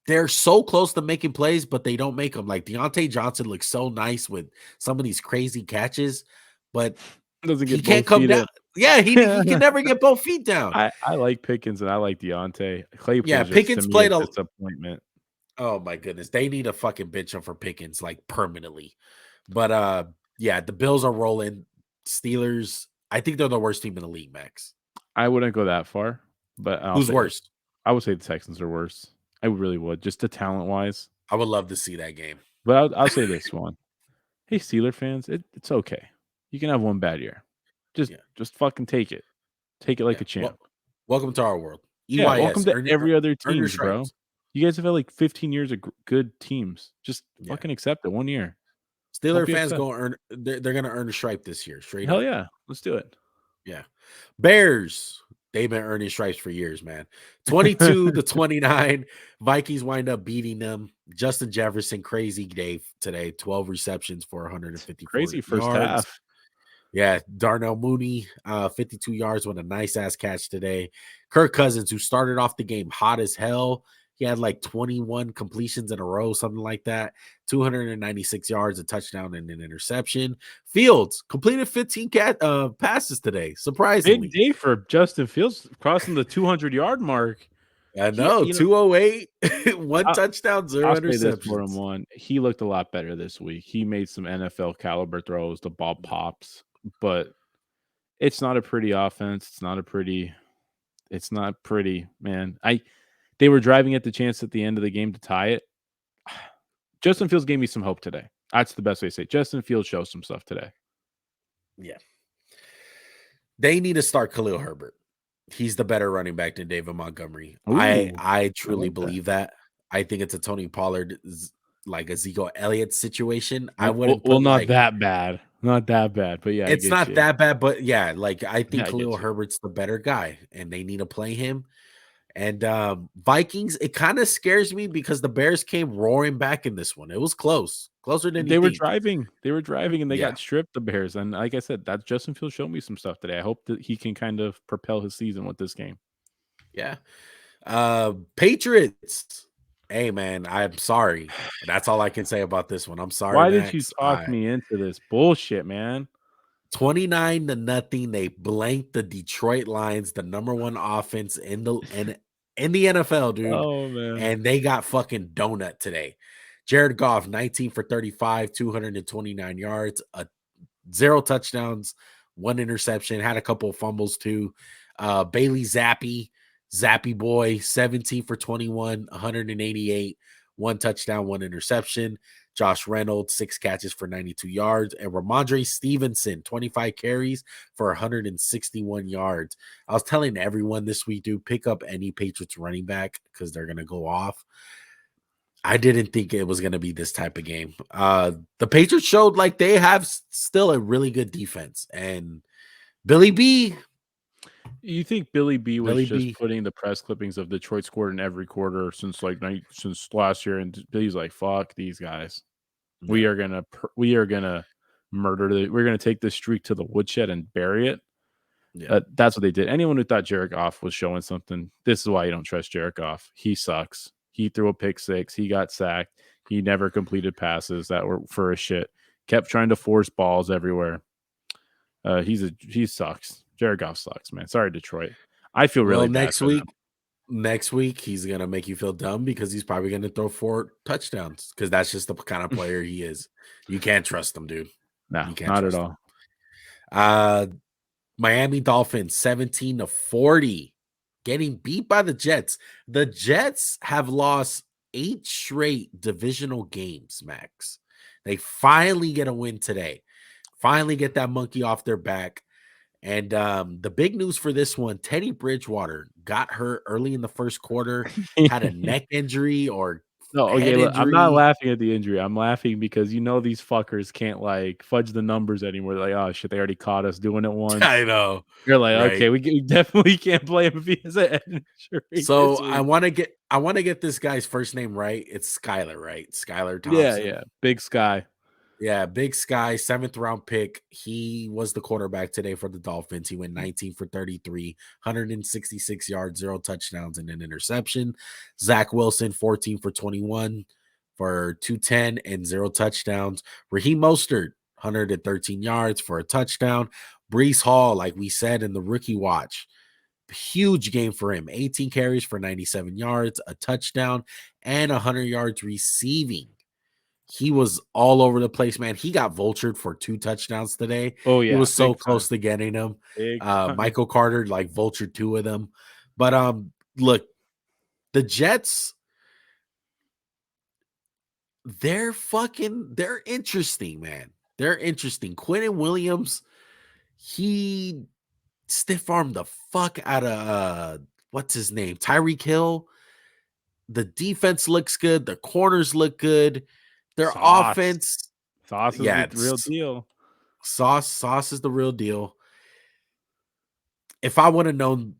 they're so close to making plays, but they don't make them. Like Deontay Johnson looks so nice with some of these crazy catches, but Doesn't he get can't both come feet down. in. Yeah, he can never get both feet down. I like Pickens and I like Deontay. Yeah, Claypool's just to Pickens me a played a disappointment. oh my goodness. They need a fucking bench him for Pickens like permanently. But yeah, the Bills are rolling. Steelers, I think they're the worst team in the league, Max. I wouldn't go that far, but I'll Who's say this. worst? I would say the Texans are worse. I really would, just the talent wise. I would love to see that game. But I'll say this one. Hey, Steeler fans, it's okay. You can have one bad year. Yeah. Just fucking take it. Take it like Yeah. a champ. Welcome to our world. Yeah, welcome EYS. to every other Earn your teams, bro. stripes. You guys have had like 15 years of good teams. Just Yeah. fucking accept it 1 year. Steeler be fans upset. go earn. They're gonna earn a stripe this year, straight Hell up. yeah, let's do it. Yeah. Bears. They've been earning stripes for years, man. 22-29. Vikings wind up beating them. Justin Jefferson, crazy day today. 12 receptions for 154 Crazy first yards. half. Yeah, Darnell Mooney, 52 yards with a nice ass catch today. Kirk Cousins, who started off the game hot as hell. He had like 21 completions in a row, something like that. 296 yards, a touchdown, and an interception. Fields completed 15 passes today, surprisingly. Big day for Justin Fields crossing the 200-yard mark. I know, 208, one touchdown, 0 I'll say this for him, interceptions. one. He looked a lot better this week. He made some NFL caliber throws. The ball pops, but it's not a pretty offense. It's not pretty, man. They were driving at the chance at the end of the game to tie it. Justin Fields gave me some hope today. That's the best way to say it. Justin Fields showed some stuff today. Yeah. They need to start Khalil Herbert. He's the better running back than David Montgomery. Ooh, I truly like believe that. I think it's a Tony Pollard, like Ezekiel Elliott situation. I Well, wouldn't well, put not like that bad. Not that bad, but yeah, I it's get not you. that bad, but yeah, like I think Yeah, I get Khalil you. Herbert's the better guy, and they need to play him. And Vikings, it kind of scares me because the Bears came roaring back in this one. It was close, closer than you They were think. driving. They were driving, and they Yeah, got stripped, the Bears. And like I said, that Justin Fields showed me some stuff today. I hope that he can kind of propel his season with this game. yeah. Patriots. Hey man, I'm sorry. That's all I can say about this one. I'm sorry, Why did you Max. talk me into this bullshit, man? 29-0. They blanked the Detroit Lions, the number one offense in the NFL, dude. Oh man. And they got fucking donut today. Jared Goff, 19 for 35, 229 yards, 0 touchdowns, 1 interception, had a couple of fumbles too. Bailey Zappy boy, 17 for 21, 188, 1 touchdown, 1 interception. Josh Reynolds, 6 catches for 92 yards. And Ramondre Stevenson, 25 carries for 161 yards. I was telling everyone this week, dude, pick up any Patriots running back because they're going to go off. I didn't think it was going to be this type of game. The Patriots showed like they have still a really good defense. And Billy B, You think Billy B was Billy just B, putting the press clippings of Detroit scored in every quarter since since last year, and Billy's like, "Fuck these guys. We yeah, are gonna murder. We're gonna take this streak to the woodshed and bury it." yeah. That's what they did. Anyone who thought Jared Goff was showing something, this is why you don't trust Jared Goff. He sucks. He threw a pick six. He got sacked. He never completed passes that were for a shit. Kept trying to force balls everywhere. He sucks. Jared Goff sucks, man. Sorry, Detroit. I feel Well, really bad for them. next week he's gonna make you feel dumb because he's probably gonna throw 4 touchdowns because that's just the kind of player he is. You can't trust him, dude. No, You can't not at trust him. all. Uh Miami Dolphins 17-40, getting beat by the Jets. The Jets have lost 8 straight divisional games, Max. They finally get a win today. Finally get that monkey off their back. And the big news for this one, Teddy Bridgewater got hurt early in the first quarter, had a neck injury or No, okay, head look, I'm not injury. laughing at the injury. I'm laughing because these fuckers can't like fudge the numbers anymore. They're like, oh shit, they already caught us doing it once. I know, You're like, right? okay, we definitely can't play him if he has a head injury So this week. I want to get this guy's first name right. It's Skylar, right? Skylar Yeah, Thompson. yeah. Big Sky. Yeah, Big Sky, 7th round pick. He was the quarterback today for the Dolphins. He went 19 for 33, 166 yards, 0 touchdowns, and an interception. Zach Wilson, 14 for 21 for 210 and 0 touchdowns. Raheem Mostert, 113 yards for a touchdown. Brees Hall, like we said in the rookie watch, huge game for him. 18 carries for 97 yards, a touchdown, and 100 yards receiving. He was all over the place, man. He got vultured for 2 touchdowns today. Oh He yeah, was so big close time. to getting them. Big time. Michael Carter like vultured 2 of them. But look, the Jets, they're interesting, man. They're interesting. Quentin Williams, he stiff armed the fuck out of what's his name? Tyreek Hill. The defense looks good, the corners look good. Their Sauce. offense, Sauce is yeah, the real deal. Sauce is the real deal. If I would have known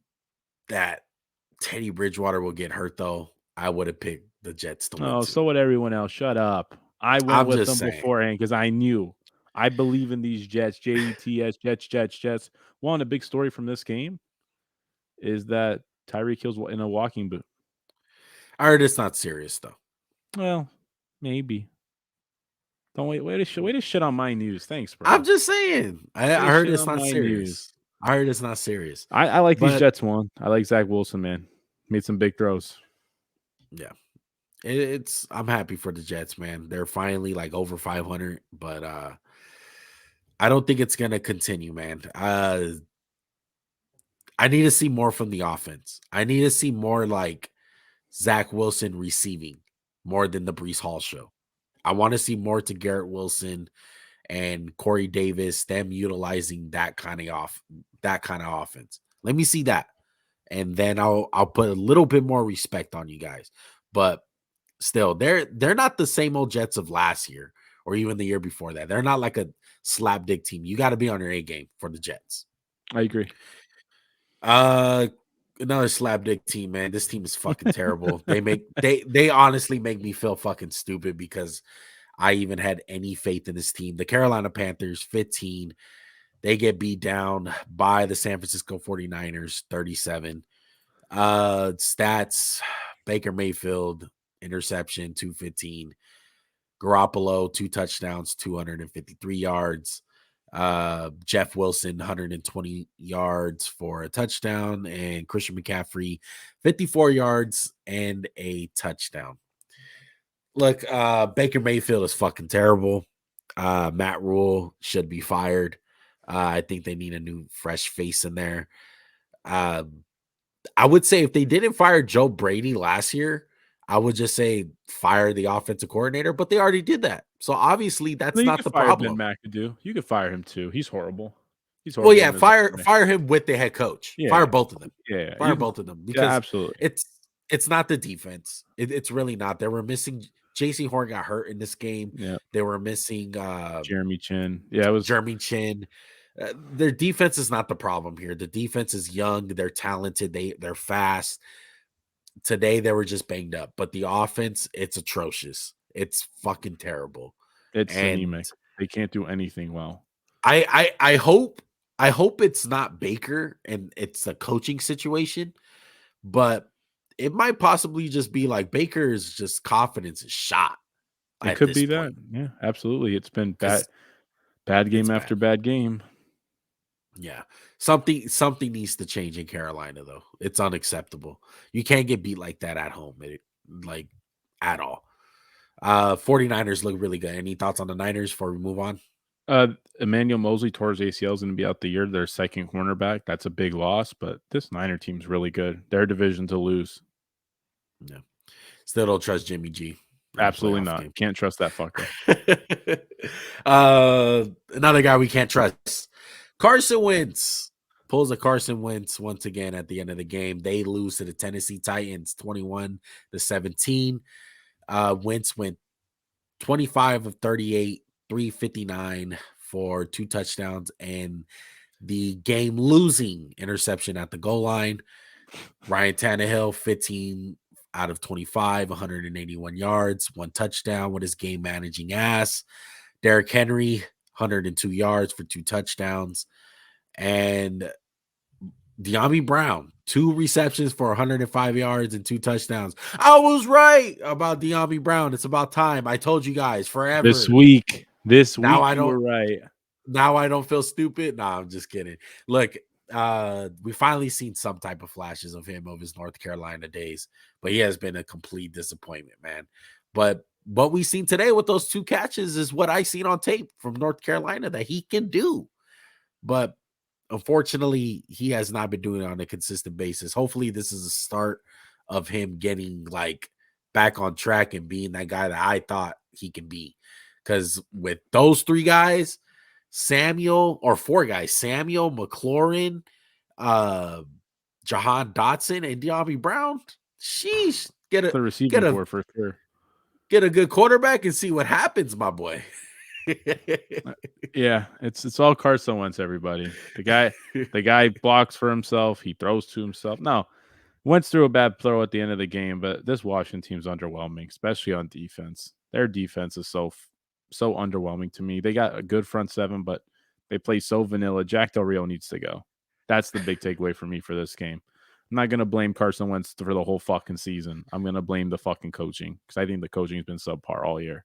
that Teddy Bridgewater will get hurt, though, I would have picked the Jets to win Oh, too. so would everyone else. Shut up. I went I'm with just them saying. beforehand because I knew. I believe in these Jets. Jets, Jets, Jets, Jets. One, a big story from this game is that Tyreek Hill's in a walking boot. I heard it's not serious though. Well, maybe. Don't way to shit on my news. Thanks, I'm bro. just saying. Way I to heard shit it's on not my news. serious. I heard it's not serious. I like these But Jets one. I like Zach Wilson, man. Made some big throws. yeah, it's I'm happy for the Jets, man. They're finally like over 500, but I don't think it's gonna continue, man. I need to see more from the offense. I need to see more like Zach Wilson receiving more than the Brees Hall show. I want to see more to Garrett Wilson and Corey Davis, them utilizing that kind of offense. Let me see that. And then I'll put a little bit more respect on you guys. But still, they're not the same old Jets of last year or even the year before that. They're not like a slap dick team. You got to be on your A game for the Jets. I agree. Uh Another slapdick team, man. This team is fucking terrible. They honestly make me feel fucking stupid because I even had any faith in this team. The Carolina Panthers 15. They get beat down by the San Francisco 49ers 37. Stats, Baker Mayfield interception 215. Garoppolo 2 touchdowns, 253 yards. Jeff Wilson 120 yards for a touchdown, and Christian McCaffrey 54 yards and a touchdown. Look, Baker Mayfield is fucking terrible. Matt Rule should be fired. I think they need a new, fresh face in there. Um, I would say if they didn't fire Joe Brady last year, I would just say fire the offensive coordinator, but they already did that. So obviously No, that's you not could the fire Ben problem. McAdoo. You could fire him too. He's horrible. He's Well, horrible yeah, in his own fire way. fire him with the head coach. Yeah, Fire both of them. yeah. Fire both of them Yeah, because absolutely. it's not the defense. It's really not. They were missing. JC Horn got hurt in this game. Yeah, They were missing Jeremy Chin. Yeah, it was. Jeremy Chin. Their defense is not the problem here. The defense is young. They're talented. They're fast. Today they were just banged up, but the offense, it's atrocious. It's fucking terrible. It's And anemic. They can't do anything well. I hope it's not Baker and it's a coaching situation, but it might possibly just be like Baker's just confidence is shot It at could this be that. point Yeah, absolutely. It's been bad, because bad it's game bad. after bad game. Yeah. Something needs to change in Carolina though. It's unacceptable. You can't get beat like that at home, like at all. 49ers look really good. Any thoughts on the Niners before we move on? Emmanuel Mosley tore his ACL is going to be out the year. Their second cornerback. That's a big loss, but this Niner team's really good. Their division to lose. No. Still don't trust Jimmy G in a Absolutely playoff not. game. Can't trust that fucker. Another guy we can't trust. Carson Wentz pulls a Carson Wentz once again at the end of the game. They lose to the Tennessee Titans 21-17. Wentz went 25 of 38, 359 for 2 touchdowns and the game losing interception at the goal line. Ryan Tannehill, 15 out of 25, 181 yards, 1 touchdown with his game managing ass. Derrick Henry, 102 yards for 2 touchdowns. And De'Ami Brown, 2 receptions for 105 yards and 2 touchdowns. I was right about De'Ami Brown. It's about time. I told you guys This forever. week, this Now week I you don't were right. now I don't feel stupid. Nah, I'm just kidding. Look, we finally seen some type of flashes of him of his North Carolina days, but he has been a complete disappointment, man. But what we seen today with those 2 catches is what I seen on tape from North Carolina that he can do. But unfortunately, he has not been doing it on a consistent basis. Hopefully, this is a start of him getting like back on track and being that guy that I thought he can be. Because with those 3 guys, Samuel or 4 guys, Samuel, McLaurin, uh, Jahan Dotson, and De'Ami Brown. Sheesh, The get receiving a core for sure. get a good quarterback and see what happens, my boy. Yeah, it's all Carson Wentz. Everybody, the guy blocks for himself. He throws to himself. No, Wentz threw a bad throw at the end of the game, but this Washington team's underwhelming, especially on defense. Their defense is so underwhelming to me. They got a good front seven, but they play so vanilla. Jack Del Rio needs to go. That's the big takeaway for me for this game. I'm not gonna blame Carson Wentz for the whole fucking season. I'm gonna blame the fucking coaching because I think the coaching has been subpar all year.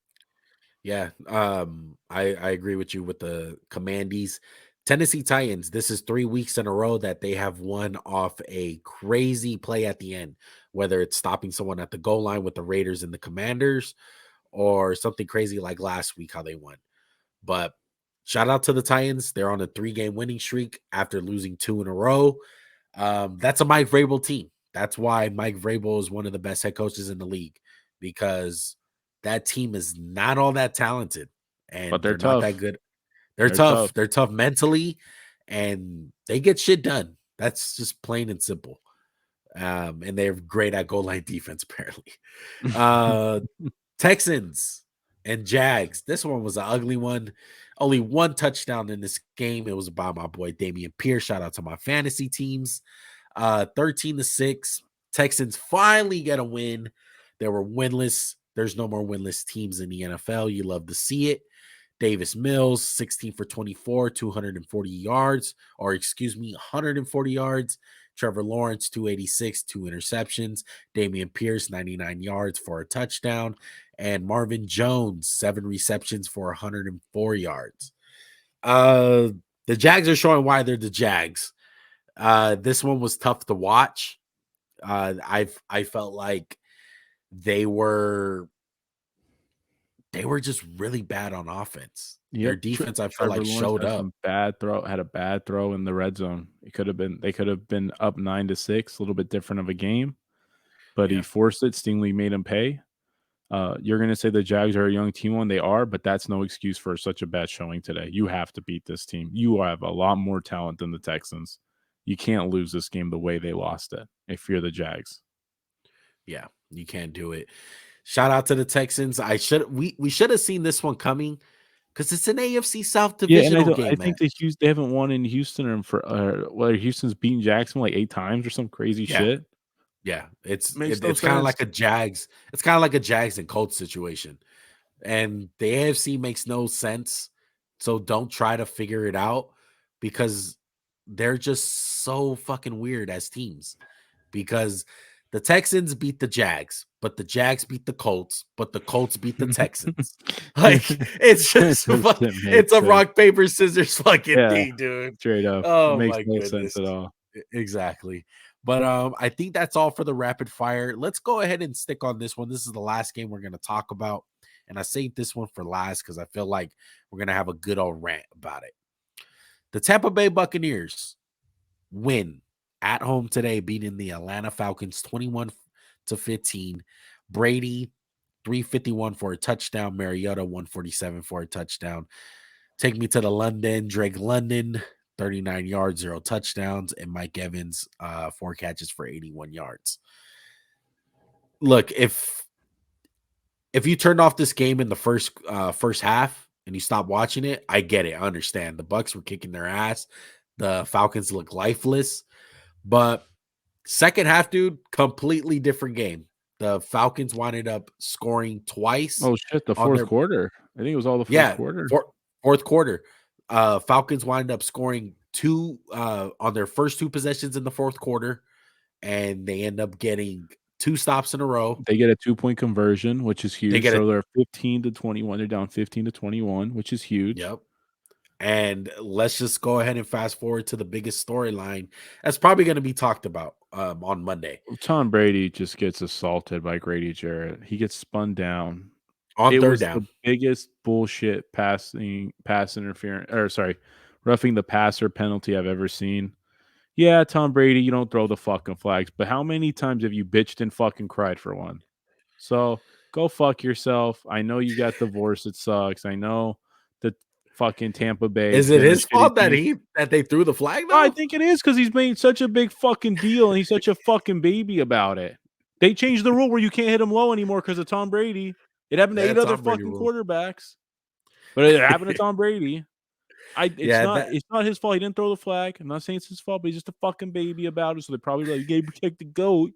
Yeah, I agree with you with the Commandees. Tennessee Titans, this is 3 weeks in a row that they have won off a crazy play at the end, whether it's stopping someone at the goal line with the Raiders and the Commanders or something crazy like last week how they won. But shout out to the Titans. They're on a 3-game winning streak after losing 2 in a row. That's a Mike Vrabel team. That's why Mike Vrabel is one of the best head coaches in the league because that team is not all that talented But and they're they're not that tough. good. They're They're tough. tough. They're tough mentally and they get shit done. That's just plain and simple. And they're great at goal line defense, apparently. Uh, Texans and Jags. This one was an ugly one. Only 1 touchdown in this game. It was by my boy Damian Pierce. Shout out to my fantasy teams. 13-6. Texans finally get a win. They were winless. There's no more winless teams in the NFL. You love to see it. Davis Mills, 16 for 24, 240 yards, or excuse me, 140 yards. Trevor Lawrence, 286, 2 interceptions. Damian Pierce, 99 yards for a touchdown. And Marvin Jones, 7 receptions for 104 yards. The Jags are showing why they're the Jags. This one was tough to watch. I felt like they were they were just really bad on offense. Their Yep, defense, I feel Trevor like, Lawrence showed had up. some bad throw had a bad throw in the red zone. They could have been up 9-6, a little bit different of a game, but he Yeah. forced it. Stingley made him pay. You're gonna say the Jags are a young team when they are, but that's no excuse for such a bad showing today. You have to beat this team. You have a lot more talent than the Texans. You can't lose this game the way they lost it if you're the Jags. Yeah, you can't do it. Shout out to the Texans. We should have seen this one coming because it's an AFC South Yeah, and divisional I game, man. think they haven't won in Houston or for well, Houston's beaten Jackson like 8 times or some crazy Yeah, shit. yeah. Makes no It's kind of sense. like a Jags. It's kind of like a Jags and Colts situation, and the AFC makes no sense. So don't try to figure it out because they're just so fucking weird as teams. Because the Texans beat the Jags, but the Jags beat the Colts, but the Colts beat the Texans. Like it's It just doesn't make it's a sense. rock paper scissors fucking Yeah, thing, dude. straight up. It Oh makes my no sense goodness. at all. Exactly. But I think that's all for the rapid fire. Let's go ahead and stick on this one. This is the last game we're going to talk about. And I saved this one for last because I feel like we're going to have a good old rant about it. The Tampa Bay Buccaneers win at home today, beating the Atlanta Falcons 21-15. Brady 351 for a touchdown. Mariota 147 for a touchdown. Take me to the London. Drake London 39 yards, 0 touchdowns, and Mike Evans 4 catches for 81 yards. Look, if you turned off this game in the first half and you stopped watching it, I get it. I understand. The Bucks were kicking their ass. The Falcons look lifeless. But second half, dude, completely different game. The Falcons winded up scoring twice Oh shit, the on 4th their quarter. I think it was all the 4th yeah, quarter. fourth quarter. Falcons wind up scoring two on their first 2 possessions in the fourth quarter, and they end up getting 2 stops in a row. They get a 2-point conversion, which is They huge. get So it. they're 15-21. They're down 15-21, which is huge. Yep. And let's just go ahead and fast forward to the biggest storyline that's probably going to be talked about on Monday Tom Brady just gets assaulted by Grady Jarrett. He gets spun down. on It third was down. the biggest bullshit pass interference or sorry, roughing the passer penalty I've ever seen. Yeah, Tom Brady, you don't throw the fucking flags, but how many times have you bitched and fucking cried for one? So go fuck yourself. I know you got divorced. It sucks. I know that fucking Tampa Bay's Is it been a his shitty fault team. that they threw the flag I though? think it is because he's made such a big fucking deal and he's such a fucking baby about it. They changed the rule where you can't hit him low anymore because of Tom Brady. It happened to 8 That's other Tom Brady fucking rule. quarterbacks, but it happened to Tom Brady. Yeah, that It's not his fault. He didn't throw the flag. I'm not saying it's his fault, but he's just a fucking baby about it. So they probably like, you gotta protect the goat.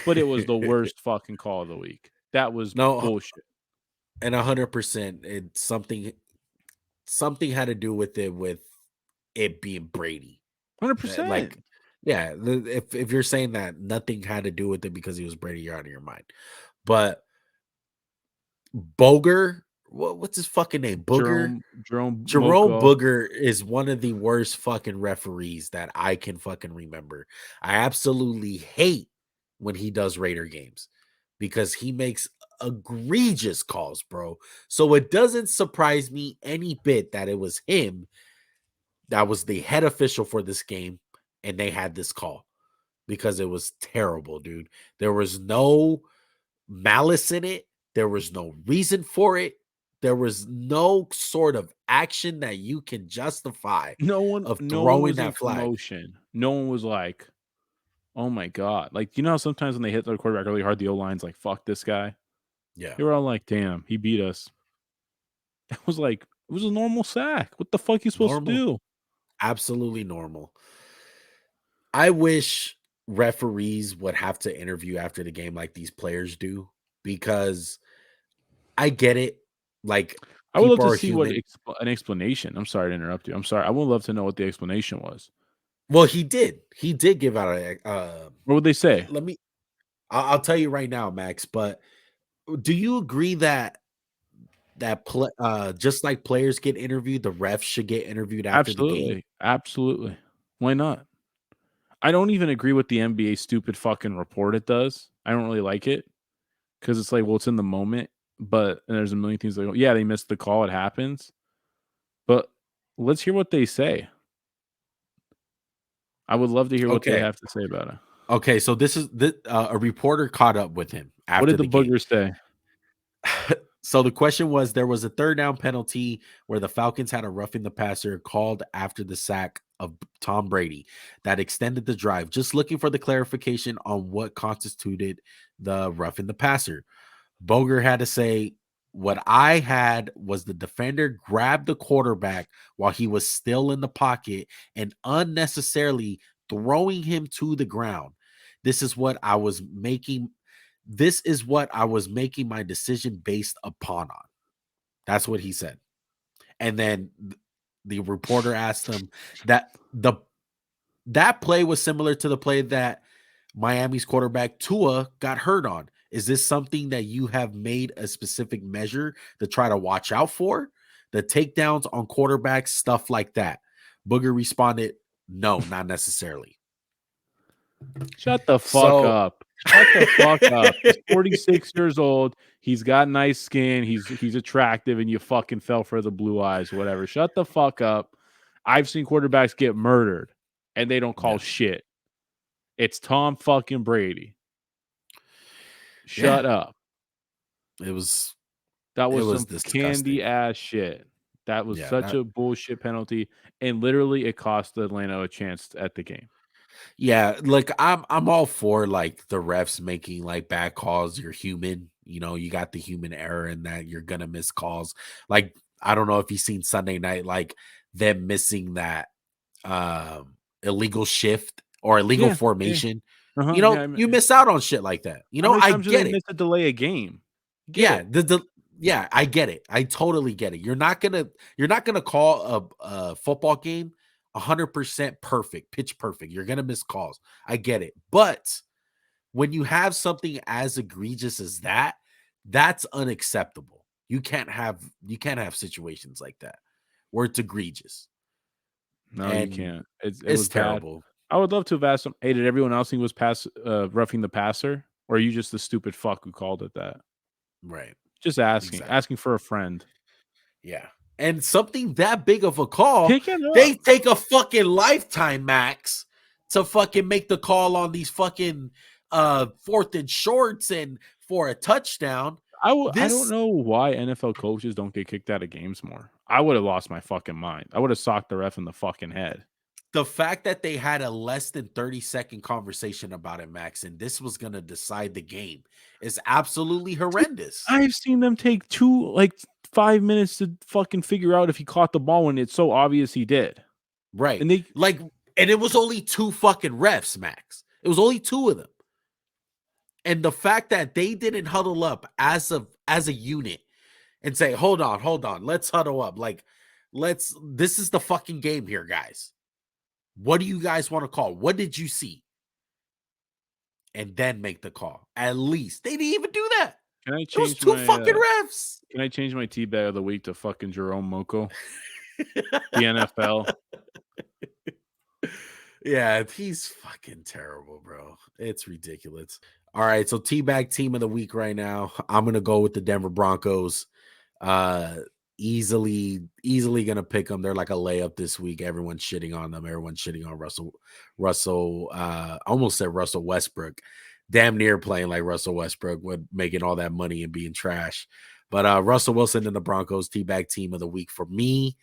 But it was the worst fucking call of the week. That was no, bullshit. and 100%. It's something had to do with it being Brady. Like, 100%. yeah, if you're saying that nothing had to do with it because he was Brady, you're out of your mind. But Boger, what's his fucking name? Booger. Jerome Jerome Moko. Booger is one of the worst fucking referees that I can fucking remember. I absolutely hate when he does Raider games because he makes egregious calls, bro. So it doesn't surprise me any bit that it was him that was the head official for this game and they had this call because it was terrible, dude. There was no malice in it. There was no reason for it. There was no sort of action that you can justify of No one throwing was in that flag. commotion. No one was like, "Oh my god!" Like you know, how sometimes when they hit the quarterback really hard, the O line's like, "Fuck this guy." Yeah, They were all like, "Damn, he beat us." It was like it was a normal sack. What the fuck are you supposed to normal. do? Absolutely normal. I wish referees would have to interview after the game like these players do because I get it. Like, I would love people to are see what human. an explanation. I'm sorry to interrupt you. I'm sorry. I would love to know what the explanation was. Well, he did. He did give out a What would they say? let me I'll tell you right now, Max, but do you agree that just like players get interviewed, the refs should get interviewed after the game? Absolutely, absolutely. Why not? I don't even agree with the NBA stupid fucking report it does. I don't really like it because it's like, well, it's in the moment. but and there's a million things like, yeah, they missed the call. It happens. But let's hear what they say. I would love to hear what they Okay. have to say about it. Okay. So this is a reporter caught up with him What after did the the game. booger say? So the question was, there was a third down penalty where the Falcons had a roughing the passer called after the sack of Tom Brady that extended the drive. Just looking for the clarification on what constituted the roughing the passer. Boger had to say, what I had was the defender grabbed the quarterback while he was still in the pocket and unnecessarily throwing him to the ground. This is what I was making. This is what I was making my decision based upon on. That's what he said. And then the reporter asked him that play was similar to the play that Miami's quarterback Tua got hurt on. Is this something that you have made a specific measure to try to watch out for? The takedowns on quarterbacks, stuff like that. Booger responded, no, not necessarily. Shut the fuck So up. Shut the fuck up. He's 46 years old. He's got nice skin. He's attractive, and you fucking fell for the blue eyes, whatever. Shut the fuck up. I've seen quarterbacks get murdered, and they don't call yeah, shit. It's Tom fucking Brady. yeah, Shut up. it was That it was was some disgusting. candy ass shit. That was Yeah, such that a bullshit penalty, and literally it cost Atlanta a chance at the game. yeah, like I'm all for like the refs making like bad calls. You're human, you got the human error in that you're gonna miss calls. Like, I don't know if you've seen Sunday night, like them missing that illegal shift or illegal Yeah, yeah, formation. yeah. You miss out on shit like that. How many I times do they get it. miss a delay a game? Get Yeah, it? yeah, I get it. I totally get it. You're not gonna call a football game 100% perfect, pitch perfect. You're gonna miss calls. I get it. But when you have something as egregious as that, that's unacceptable. You can't have situations like that where it's egregious No, you and can't. It it's was bad. terrible. I would love to have asked them, "Hey, did everyone else think it was roughing the passer, or are you just the stupid fuck who called it that?" Right. Just asking Exactly. for a friend. Yeah. And something that big of a call, Pick it they up. take a fucking lifetime, Max, to fucking make the call on these fucking fourth and shorts and for a touchdown. I don't This know why NFL coaches don't get kicked out of games more. I would have lost my fucking mind. I would have socked the ref in the fucking head. The fact that they had a less than 30-second conversation about it, Max, and this was gonna decide the game is absolutely Dude, horrendous. I've seen them take 5 minutes to fucking figure out if he caught the ball when it's so obvious he did. Right. And they Like, and it was only two fucking refs, Max. It was only two of them. And the fact that they didn't huddle up as a unit and say, hold on, let's huddle up. Like, this is the fucking game here, guys. What do you guys want to call? What did you see? And then make the call. At least they didn't even do that. can I It was change two my fucking refs. can I change my teabag of the week to fucking Jerome Moko? The NFL. Yeah, he's fucking terrible, bro. It's ridiculous. All right, so teabag team of the week right now. I'm gonna go with the Denver Broncos. Uh easily gonna pick them. They're like a layup this week. Everyone's shitting on them. Everyone's shitting on Russell. Almost said Russell Westbrook. Damn near playing like Russell Westbrook with making all that money and being trash. But Russell Wilson and the Broncos teabag team of the week for me.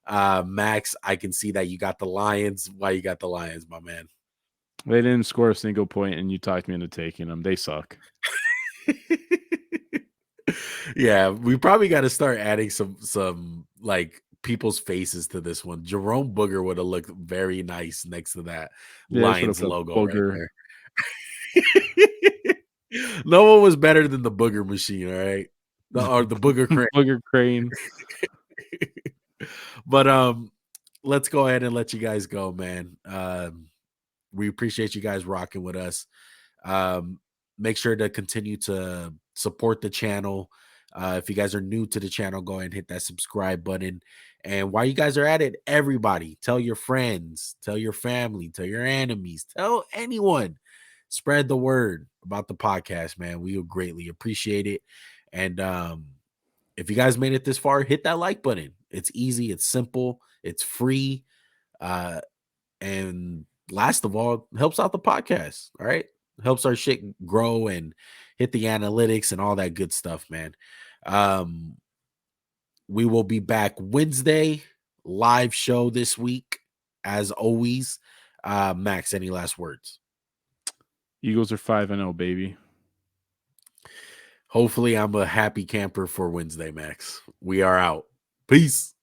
Max, I can see that you got the Lions. Why you got the Lions, my man? They didn't score a single point, and you talked me into taking them. They suck. Yeah, we probably got to start adding some like people's faces to this one. Jerome Booger would have looked very nice next to that They just would have Lions put logo right booger, there. No one was better than the Booger machine, all right? Or the Booger crane. booger crane. But let's go ahead and let you guys go, man. We appreciate you guys rocking with us. Um, Make sure to continue to support the channel. If you guys are new to the channel, go ahead and hit that subscribe button. And while you guys are at it, everybody tell your friends, tell your family, tell your enemies, tell anyone. Spread the word about the podcast, man. We will greatly appreciate it. And if you guys made it this far, hit that like button. It's easy, it's simple, it's free. And last of all, helps out the podcast. All right. Helps our shit grow and hit the analytics and all that good stuff, man. Um, we will be back Wednesday, live show this week, as always. Max, any last words? Eagles are 5-0, baby. Hopefully, I'm a happy camper for Wednesday, Max. We are out. Peace.